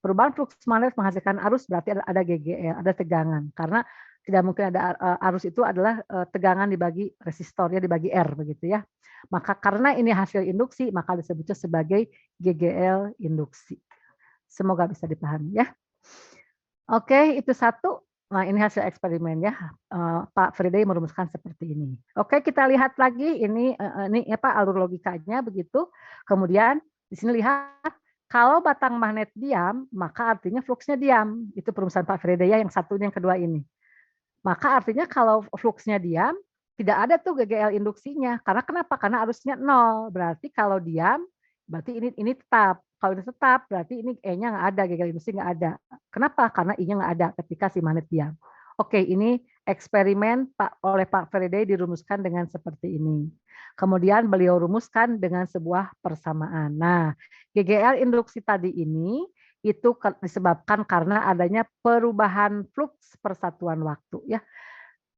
Perubahan flux magnet menghasilkan arus berarti ada GGL, ada tegangan. Karena tidak mungkin ada arus itu adalah tegangan dibagi resistor ya dibagi R begitu ya. Maka karena ini hasil induksi maka disebutnya sebagai GGL induksi. Semoga bisa dipahami ya. Oke, itu satu. Nah, ini hasil eksperimen ya. Pak Friday merumuskan seperti ini. Oke, kita lihat lagi ini alur logikanya begitu. Kemudian di sini lihat kalau batang magnet diam, maka artinya fluksnya diam. Itu perumusan Pak Friday ya, yang satu yang kedua ini. Maka artinya kalau fluksnya diam, tidak ada tuh GGL induksinya. Karena kenapa? Karena arusnya 0. Berarti kalau diam, berarti ini tetap. Kalau ini tetap, berarti ini E-nya nggak ada, GGL induksi nggak ada. Kenapa? Karena I-nya nggak ada ketika si magnet diam. Oke, ini eksperimen oleh Pak Faraday dirumuskan dengan seperti ini. Kemudian beliau rumuskan dengan sebuah persamaan. Nah, GGL induksi tadi ini itu disebabkan karena adanya perubahan flux persatuan waktu ya.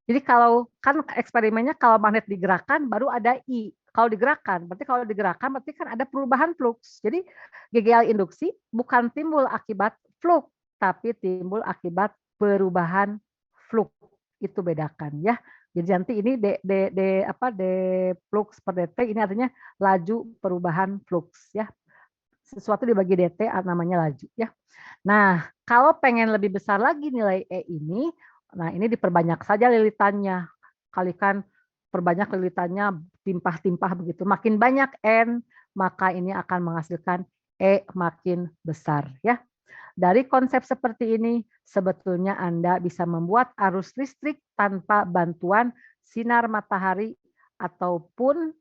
Jadi kalau kan eksperimennya kalau magnet digerakkan baru ada I. Kalau digerakkan berarti kan ada perubahan flux. Jadi GGL induksi bukan timbul akibat flux, tapi timbul akibat perubahan flux. Itu bedakan ya. Jadi nanti ini D flux per dt ini artinya laju perubahan flux ya. Sesuatu dibagi dt namanya laju ya. Nah, kalau pengen lebih besar lagi nilai E ini, nah ini diperbanyak saja lilitannya. Kalikan perbanyak lilitannya timpah-timpah begitu. Makin banyak N, maka ini akan menghasilkan E makin besar ya. Dari konsep seperti ini, sebetulnya Anda bisa membuat arus listrik tanpa bantuan sinar matahari ataupun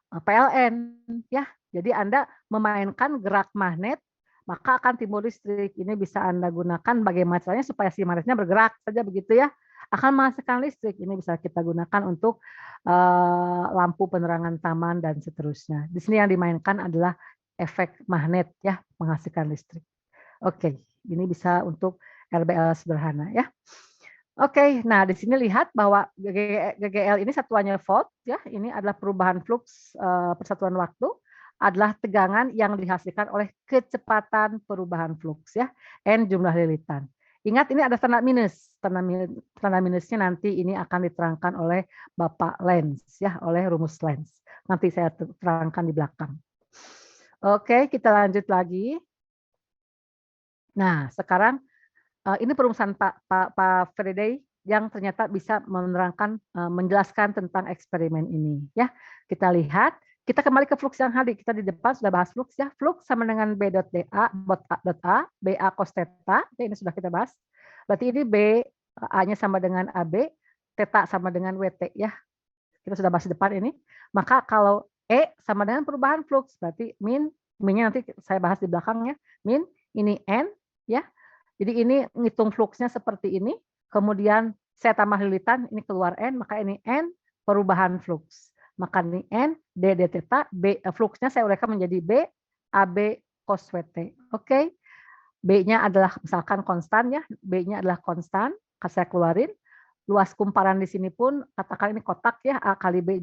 PLN ya. Jadi Anda memainkan gerak magnet maka akan timbul listrik. Ini bisa Anda gunakan bagaimana caranya supaya si magnetnya bergerak saja begitu ya. Akan menghasilkan listrik. Ini bisa kita gunakan untuk lampu penerangan taman dan seterusnya. Di sini yang dimainkan adalah efek magnet ya, menghasilkan listrik. Oke, ini bisa untuk RBL sederhana ya. Oke, nah di sini lihat bahwa GGL ini satuannya volt ya. Ini adalah perubahan flux persatuan waktu adalah tegangan yang dihasilkan oleh kecepatan perubahan flux ya. N jumlah lilitan. Ingat ini ada tanda minus. Tanda minusnya nanti ini akan diterangkan oleh Bapak Lenz ya, oleh rumus Lenz. Nanti saya terangkan di belakang. Oke, kita lanjut lagi. Nah, sekarang ini perumusan Pak Faraday yang ternyata bisa menerangkan, menjelaskan tentang eksperimen ini. Ya, kita lihat. Kita kembali ke flux yang tadi. Kita di depan sudah bahas flux ya. Flux sama dengan B dot BA cos theta. Ya, ini sudah kita bahas. Berarti ini B A-nya sama dengan AB, theta sama dengan WT ya. Kita sudah bahas di depan ini. Maka kalau E sama dengan perubahan flux, berarti min-nya nanti saya bahas di belakangnya. Min ini N ya. Jadi ini ngitung fluxnya seperti ini. Kemudian saya tambah lilitan, ini keluar N, maka ini N perubahan flux. Maka ini N, D, D theta, B, fluxnya saya uraikan menjadi B, AB cos WT. Oke. B-nya adalah misalkan konstan ya, B-nya adalah konstan, saya keluarin. Luas kumparan di sini pun, katakan ini kotak ya, A kali B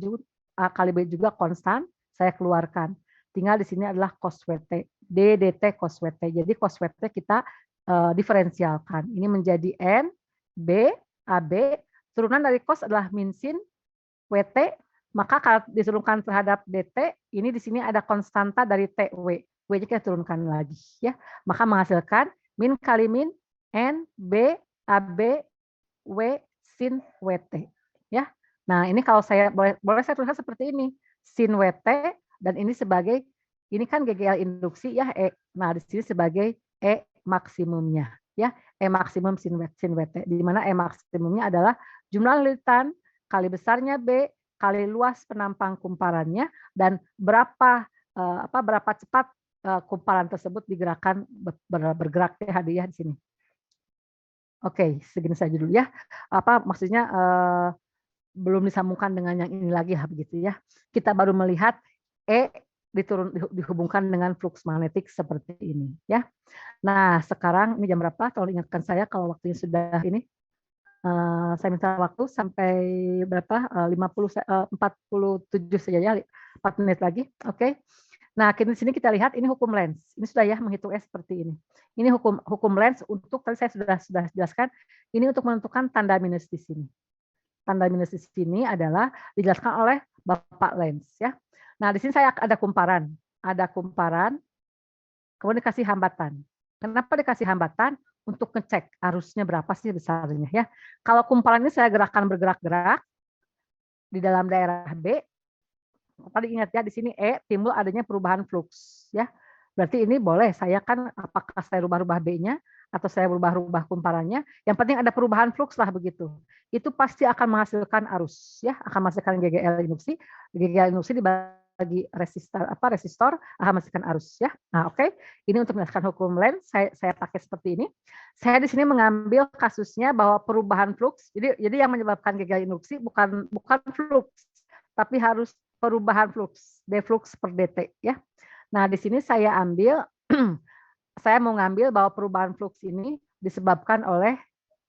juga konstan, saya keluarkan. Tinggal di sini adalah cos WT, D, DT cos WT. Jadi cos WT kita diferensialkan. Ini menjadi N, B, AB, turunan dari cos adalah min sin, WT, maka kalau diturunkan terhadap DT, ini di sini ada konstanta dari TW. W-nya kita turunkan lagi ya. Maka menghasilkan min kali min N, B, AB, W, sin WT. Ya. Nah, ini kalau saya boleh saya tuliskan seperti ini. Sin WT dan ini sebagai ini kan GGL induksi ya E. Nah, di sini sebagai E maksimumnya ya. E maksimum sin WT di mana E maksimumnya adalah jumlah lilitan kali besarnya B kali luas penampang kumparannya dan berapa cepat kumparan tersebut digerakkan bergerak ya hadiah di sini. Oke, segini saja dulu ya. Maksudnya belum disambungkan dengan yang ini lagi ya begitu ya. Kita baru melihat E dihubungkan dengan flux magnetik seperti ini ya. Nah, sekarang ini jam berapa? Tolong ingatkan saya kalau waktunya sudah ini. Saya minta waktu sampai berapa? 47 saja ya, 4 menit lagi. Oke. Nah, di sini kita lihat ini hukum Lenz. Ini sudah ya menghitungnya seperti ini. Ini hukum Lenz untuk tadi saya sudah jelaskan. Ini untuk menentukan tanda minus di sini. Tanda minus di sini adalah dijelaskan oleh Bapak Lenz ya. Nah, di sini saya ada kumparan. Ada kumparan, kemudian dikasih hambatan. Kenapa dikasih hambatan? Untuk ngecek arusnya berapa sih besarnya ya. Kalau kumparan ini saya bergerak-gerak di dalam daerah B, tadi ingat ya di sini E timbul adanya perubahan flux ya. Berarti ini boleh saya kan apakah saya rubah-rubah B-nya atau saya berubah-rubah kumparannya, yang penting ada perubahan flux lah begitu. Itu pasti akan menghasilkan arus ya, akan menghasilkan GGL induksi. GGL induksi dibagi resistor akan menghasilkan arus ya. Nah, oke. Ini untuk menjelaskan hukum Lenz saya pakai seperti ini. Saya di sini mengambil kasusnya bahwa perubahan flux. Jadi yang menyebabkan GGL induksi bukan flux, tapi harus perubahan flux, deflux per dt ya. Nah, di sini saya ambil saya mau ngambil bahwa perubahan flux ini disebabkan oleh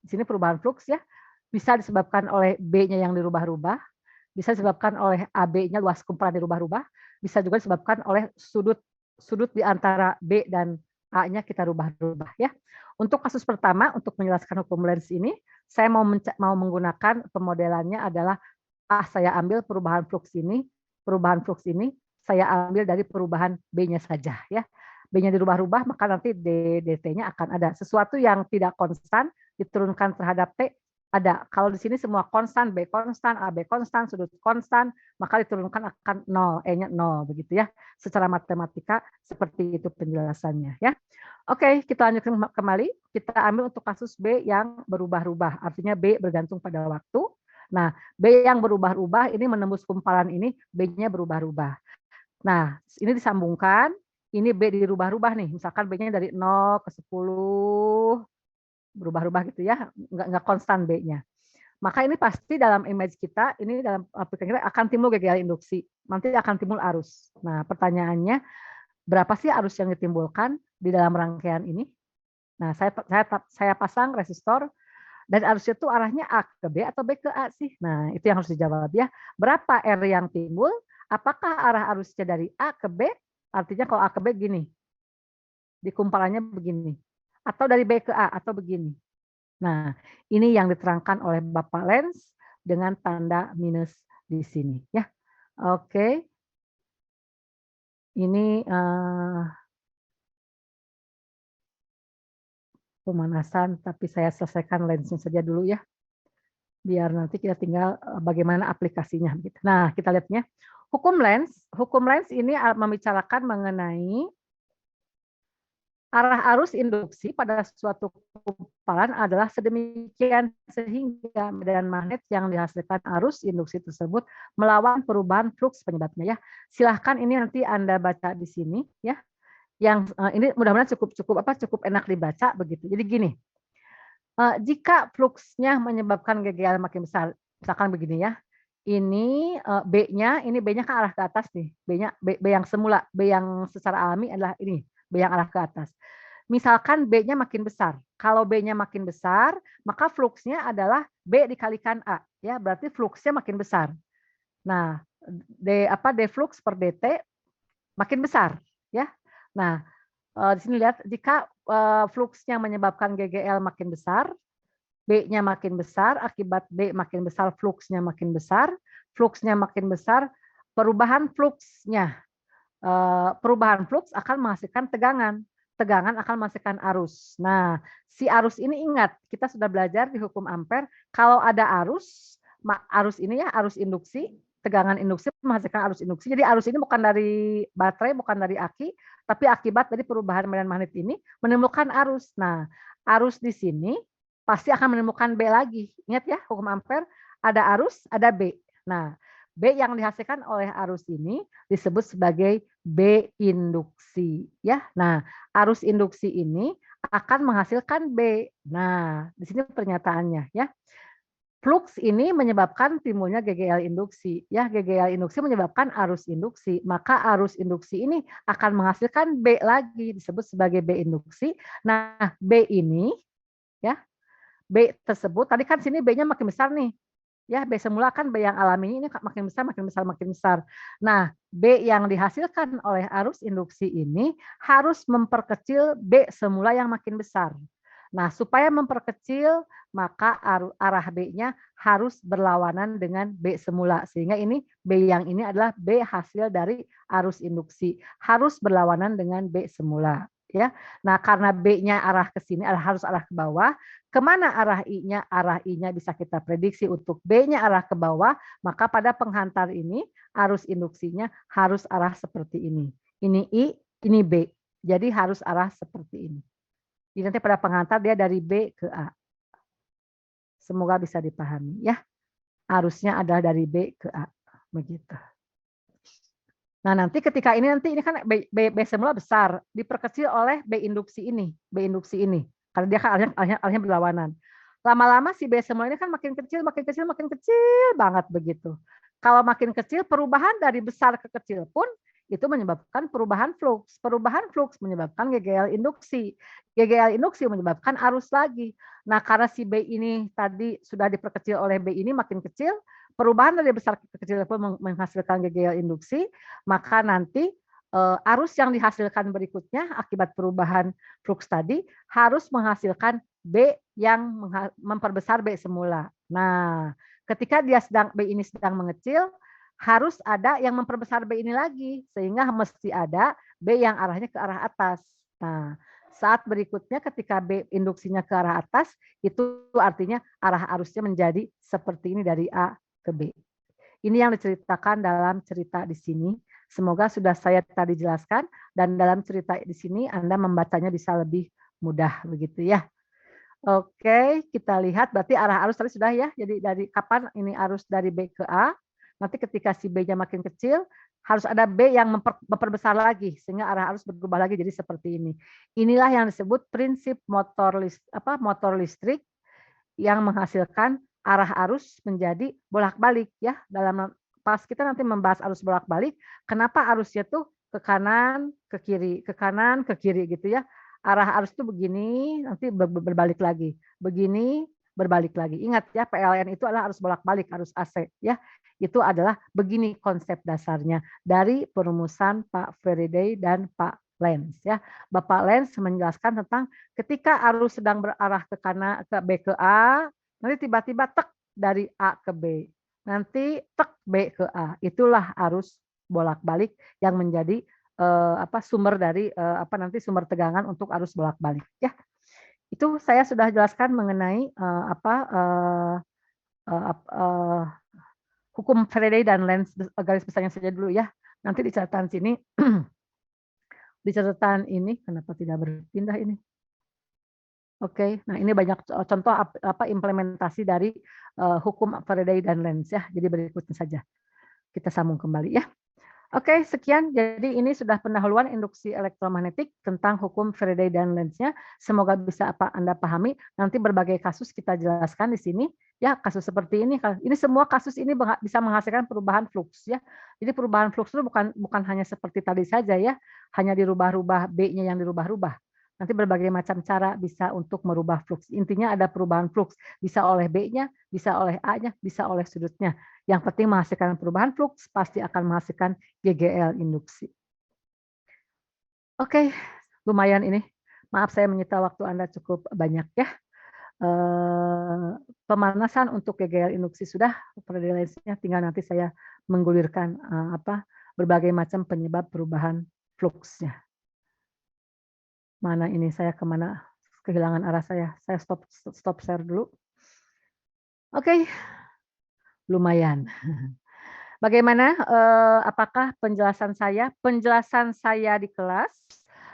di sini perubahan flux ya, bisa disebabkan oleh B-nya yang dirubah-rubah, bisa disebabkan oleh AB-nya luas kumparan dirubah-rubah, bisa juga disebabkan oleh sudut di antara B dan A-nya kita rubah-rubah ya. Untuk kasus pertama untuk menjelaskan hukum Lenz ini, saya mau menggunakan pemodelannya adalah saya ambil perubahan flux ini saya ambil dari perubahan B-nya saja ya. B-nya dirubah-rubah maka nanti dt-nya akan ada. Sesuatu yang tidak konstan diturunkan terhadap T ada. Kalau di sini semua konstan, B konstan, AB konstan, sudut konstan, maka diturunkan akan 0, E-nya 0 begitu ya. Secara matematika seperti itu penjelasannya ya. Oke, kita lanjutkan kembali. Kita ambil untuk kasus B yang berubah-ubah, artinya B bergantung pada waktu. Nah, B yang berubah-ubah ini menembus kumparan ini, B-nya berubah-ubah. Nah, ini disambungkan, ini B dirubah-rubah nih, misalkan B-nya dari 0 ke 10, berubah-ubah gitu ya, nggak konstan B-nya. Maka ini pasti dalam image kita, ini dalam aplikasi kita akan timbul GGL induksi, nanti akan timbul arus. Nah, pertanyaannya, berapa sih arus yang ditimbulkan di dalam rangkaian ini? Nah, saya pasang resistor, dan arusnya itu arahnya A ke B atau B ke A sih? Nah, itu yang harus dijawab ya. Berapa R yang timbul? Apakah arah arusnya dari A ke B? Artinya kalau A ke B gini. Di kumparannya begini. Atau dari B ke A atau begini. Nah, ini yang diterangkan oleh Bapak Lenz dengan tanda minus di sini ya. Oke. Ini pemanasan, tapi saya selesaikan lensnya saja dulu ya. Biar nanti kita tinggal bagaimana aplikasinya. Nah, kita lihatnya. Hukum Lenz ini membicarakan mengenai arah arus induksi pada suatu kumparan adalah sedemikian sehingga medan magnet yang dihasilkan arus induksi tersebut melawan perubahan flux penyebabnya ya. Silahkan ini nanti Anda baca di sini ya. Yang ini mudah-mudahan cukup enak dibaca begitu. Jadi gini. Jika fluxnya menyebabkan GGL makin besar, misalkan begini ya. Ini B-nya kan arah ke atas nih. B yang semula, B yang secara alami adalah ini, B yang arah ke atas. Misalkan B-nya makin besar. Kalau B-nya makin besar, maka fluxnya adalah B dikalikan A, ya. Berarti fluxnya makin besar. Nah, D flux per dt makin besar, ya. Nah, di sini lihat jika fluxnya menyebabkan GGL makin besar, B-nya makin besar, akibat B makin besar, fluxnya makin besar, perubahan fluxnya, perubahan flux akan menghasilkan tegangan, tegangan akan menghasilkan arus. Nah, si arus ini ingat, kita sudah belajar di hukum Ampere, kalau ada arus ini ya, arus induksi, tegangan induksi menghasilkan arus induksi. Jadi arus ini bukan dari baterai, bukan dari aki, tapi akibat dari perubahan medan magnet ini menimbulkan arus. Nah, arus di sini pasti akan menemukan B lagi. Ingat ya, hukum Ampere, ada arus, ada B. Nah, B yang dihasilkan oleh arus ini disebut sebagai B induksi. Ya, nah arus induksi ini akan menghasilkan B. Nah, di sini pernyataannya ya. Flux ini menyebabkan timbulnya GGL induksi. Ya, GGL induksi menyebabkan arus induksi. Maka arus induksi ini akan menghasilkan B lagi, disebut sebagai B induksi. Nah, B ini, ya, B tersebut, tadi kan sini B-nya makin besar nih. Ya, B semula kan B yang alami ini makin besar, makin besar, makin besar. Nah, B yang dihasilkan oleh arus induksi ini harus memperkecil B semula yang makin besar. Nah, supaya memperkecil, maka arah B-nya harus berlawanan dengan B semula. Sehingga ini B yang ini adalah B hasil dari arus induksi. Harus berlawanan dengan B semula. Ya. Nah, karena B-nya arah ke sini, harus arah ke bawah. Kemana arah I-nya? Arah I-nya bisa kita prediksi untuk B-nya arah ke bawah, maka pada penghantar ini, arus induksinya harus arah seperti ini. Ini I, ini B. Jadi harus arah seperti ini. Jadi nanti pada penghantar dia dari B ke A. Semoga bisa dipahami ya. Arusnya adalah dari B ke A. Begitu. Nah, nanti ketika ini kan B semula besar, diperkecil oleh B induksi ini. Karena dia kan arahnya berlawanan. Lama-lama si B semula ini kan makin kecil banget begitu. Kalau makin kecil, perubahan dari besar ke kecil pun itu menyebabkan perubahan flux. Perubahan flux menyebabkan GGL induksi. GGL induksi menyebabkan arus lagi. Nah, karena si B ini tadi sudah diperkecil oleh B ini makin kecil, perubahan dari besar ke kecil pun menghasilkan GGL induksi, maka nanti arus yang dihasilkan berikutnya akibat perubahan flux tadi harus menghasilkan B yang memperbesar B semula. Nah, ketika B ini sedang mengecil, harus ada yang memperbesar B ini lagi, sehingga mesti ada B yang arahnya ke arah atas. Nah, saat berikutnya ketika B induksinya ke arah atas, itu artinya arah arusnya menjadi seperti ini dari A ke B. Ini yang diceritakan dalam cerita di sini. Semoga sudah saya tadi jelaskan, dan dalam cerita di sini Anda membacanya bisa lebih mudah begitu ya. Oke, kita lihat berarti arah arus tadi sudah ya. Jadi dari kapan ini arus dari B ke A? Nanti ketika si B-nya makin kecil, harus ada B yang memperbesar lagi sehingga arah arus berubah lagi jadi seperti ini. Inilah yang disebut prinsip motor listrik yang menghasilkan arah arus menjadi bolak-balik ya. Dalam pas kita nanti membahas arus bolak-balik, kenapa arusnya tuh ke kanan, ke kiri, ke kanan, ke kiri gitu ya. Arah arus itu begini, nanti berbalik lagi. Begini, berbalik lagi. Ingat ya, PLN itu adalah arus bolak-balik, arus AC ya. Itu adalah begini konsep dasarnya dari perumusan Pak Faraday dan Pak Lenz ya. Bapak Lenz menjelaskan tentang ketika arus sedang berarah ke kanan ke B ke A, nanti tiba-tiba tek dari A ke B. Nanti tek B ke A. Itulah arus bolak-balik yang menjadi sumber dari nanti sumber tegangan untuk arus bolak-balik ya. Itu saya sudah jelaskan mengenai hukum Faraday dan Lenz, garis besarnya saja dulu ya. Nanti di catatan sini, di catatan ini, kenapa tidak berpindah ini? Oke, nah ini banyak contoh implementasi dari hukum Faraday dan Lenz ya. Jadi berikutnya saja. Kita sambung kembali ya. Oke, sekian. Jadi ini sudah pendahuluan induksi elektromagnetik tentang hukum Faraday dan Lenz-nya. Semoga bisa Anda pahami. Nanti berbagai kasus kita jelaskan di sini. Ya, kasus seperti ini. Ini semua kasus ini bisa menghasilkan perubahan flux ya. Jadi perubahan flux itu bukan hanya seperti tadi saja ya. Hanya dirubah-rubah B-nya yang dirubah-rubah. Nanti berbagai macam cara bisa untuk merubah flux. Intinya ada perubahan flux. Bisa oleh B-nya, bisa oleh A-nya, bisa oleh sudutnya. Yang penting menghasilkan perubahan flux, pasti akan menghasilkan GGL induksi. Oke, lumayan ini. Maaf saya menyita waktu Anda cukup banyak ya. Pemanasan untuk GGL induksi sudah, predilensnya tinggal nanti saya menggulirkan berbagai macam penyebab perubahan fluxnya. Mana ini saya kemana? Kehilangan arah saya. Saya stop share dulu. Oke. Lumayan. Bagaimana? Apakah penjelasan saya? Penjelasan saya di kelas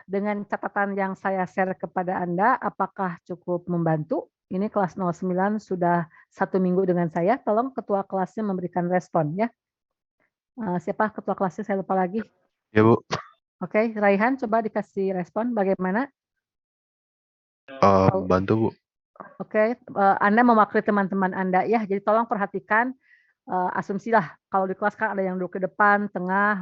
dengan catatan yang saya share kepada Anda, apakah cukup membantu? Ini kelas 09 sudah 1 minggu dengan saya. Tolong ketua kelasnya memberikan respon ya. Siapa ketua kelasnya? Saya lupa lagi. Ya, Bu. Oke, Raihan coba dikasih respon bagaimana? Bantu, Bu. Oke, Anda mewakili teman-teman Anda ya, jadi tolong perhatikan, asumsilah kalau di kelas kan ada yang duduk ke depan, tengah,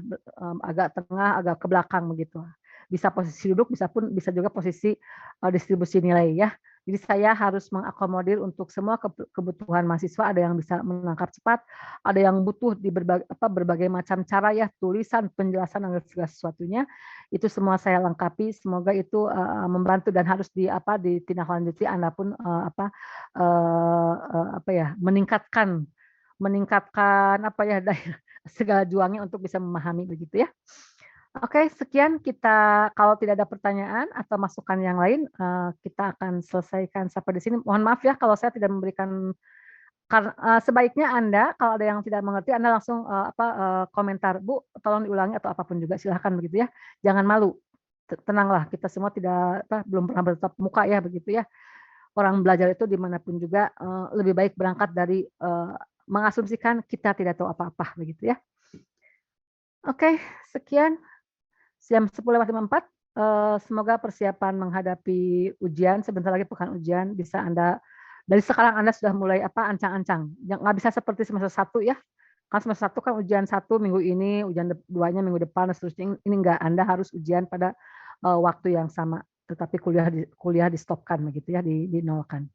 agak ke belakang begitu. Bisa posisi duduk, bisa juga posisi, distribusi nilai ya. Jadi saya harus mengakomodir untuk semua kebutuhan mahasiswa, ada yang bisa menangkap cepat, ada yang butuh di berbagai macam cara ya, tulisan, penjelasan, dan segala sesuatunya, itu semua saya lengkapi. Semoga itu, membantu dan harus ditindaklanjuti Anda pun, meningkatkan daya segala juangnya untuk bisa memahami begitu ya. Oke, sekian kita kalau tidak ada pertanyaan atau masukan yang lain, kita akan selesaikan sampai di sini. Mohon maaf ya kalau saya tidak memberikan sebaiknya Anda kalau ada yang tidak mengerti Anda langsung, komentar, "Bu, tolong diulangi," atau apapun juga silahkan begitu ya. Jangan malu, tenanglah kita semua belum pernah bertatap muka ya begitu ya. Orang belajar itu dimanapun juga, lebih baik berangkat dari, mengasumsikan kita tidak tahu apa-apa begitu ya. Oke, sekian jam 10.54, semoga persiapan menghadapi ujian, sebentar lagi pekan ujian bisa Anda dari sekarang Anda sudah mulai ancang-ancang, nggak bisa seperti semester 1 ya, kan semester 1 kan ujian 1 minggu ini, ujian 2-nya minggu depan dan seterusnya, ini enggak, Anda harus ujian pada, waktu yang sama, tetapi kuliah di-stop-kan begitu ya, dinolkan.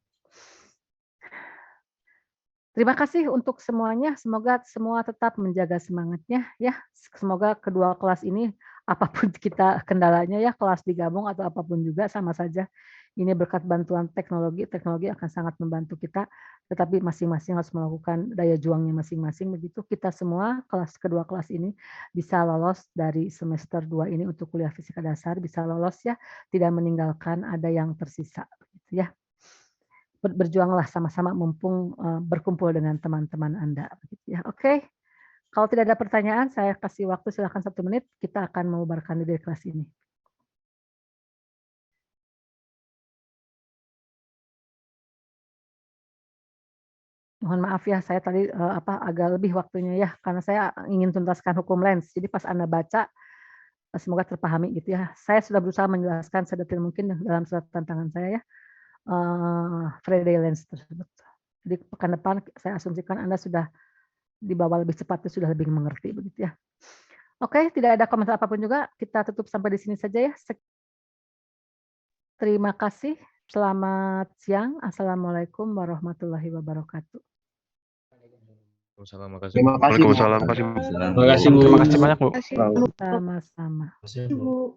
Terima kasih untuk semuanya, semoga semua tetap menjaga semangatnya ya. Semoga kedua kelas ini, apapun kita kendalanya ya, kelas digabung atau apapun juga sama saja. Ini berkat bantuan teknologi akan sangat membantu kita, tetapi masing-masing harus melakukan daya juangnya masing-masing begitu. Kita semua kedua kelas ini bisa lolos dari semester 2 ini untuk kuliah fisika dasar, bisa lolos ya, tidak meninggalkan ada yang tersisa begitu ya. Berjuanglah sama-sama mumpung, berkumpul dengan teman-teman Anda, begitu ya. Oke, kalau tidak ada pertanyaan, saya kasih waktu silakan 1 menit, kita akan membubarkan diri dari kelas ini. Mohon maaf ya, saya tadi, agak lebih waktunya ya, karena saya ingin tuntaskan hukum Lenz. Jadi pas Anda baca, semoga terpahami gitu ya. Saya sudah berusaha menjelaskan sedetail mungkin dalam surat tantangan saya ya, Friday Lenz tersebut. Jadi pekan depan saya asumsikan Anda sudah dibawa lebih cepat, sudah lebih mengerti begitu ya. Oke, tidak ada komentar apapun juga, kita tutup sampai di sini saja ya. Terima kasih, selamat siang. Assalamualaikum warahmatullahi wabarakatuh. Terima kasih. Waalaikumsalam. Terima kasih, Bu. Terima kasih banyak, Bu. Sama-sama. Terima kasih, Bu.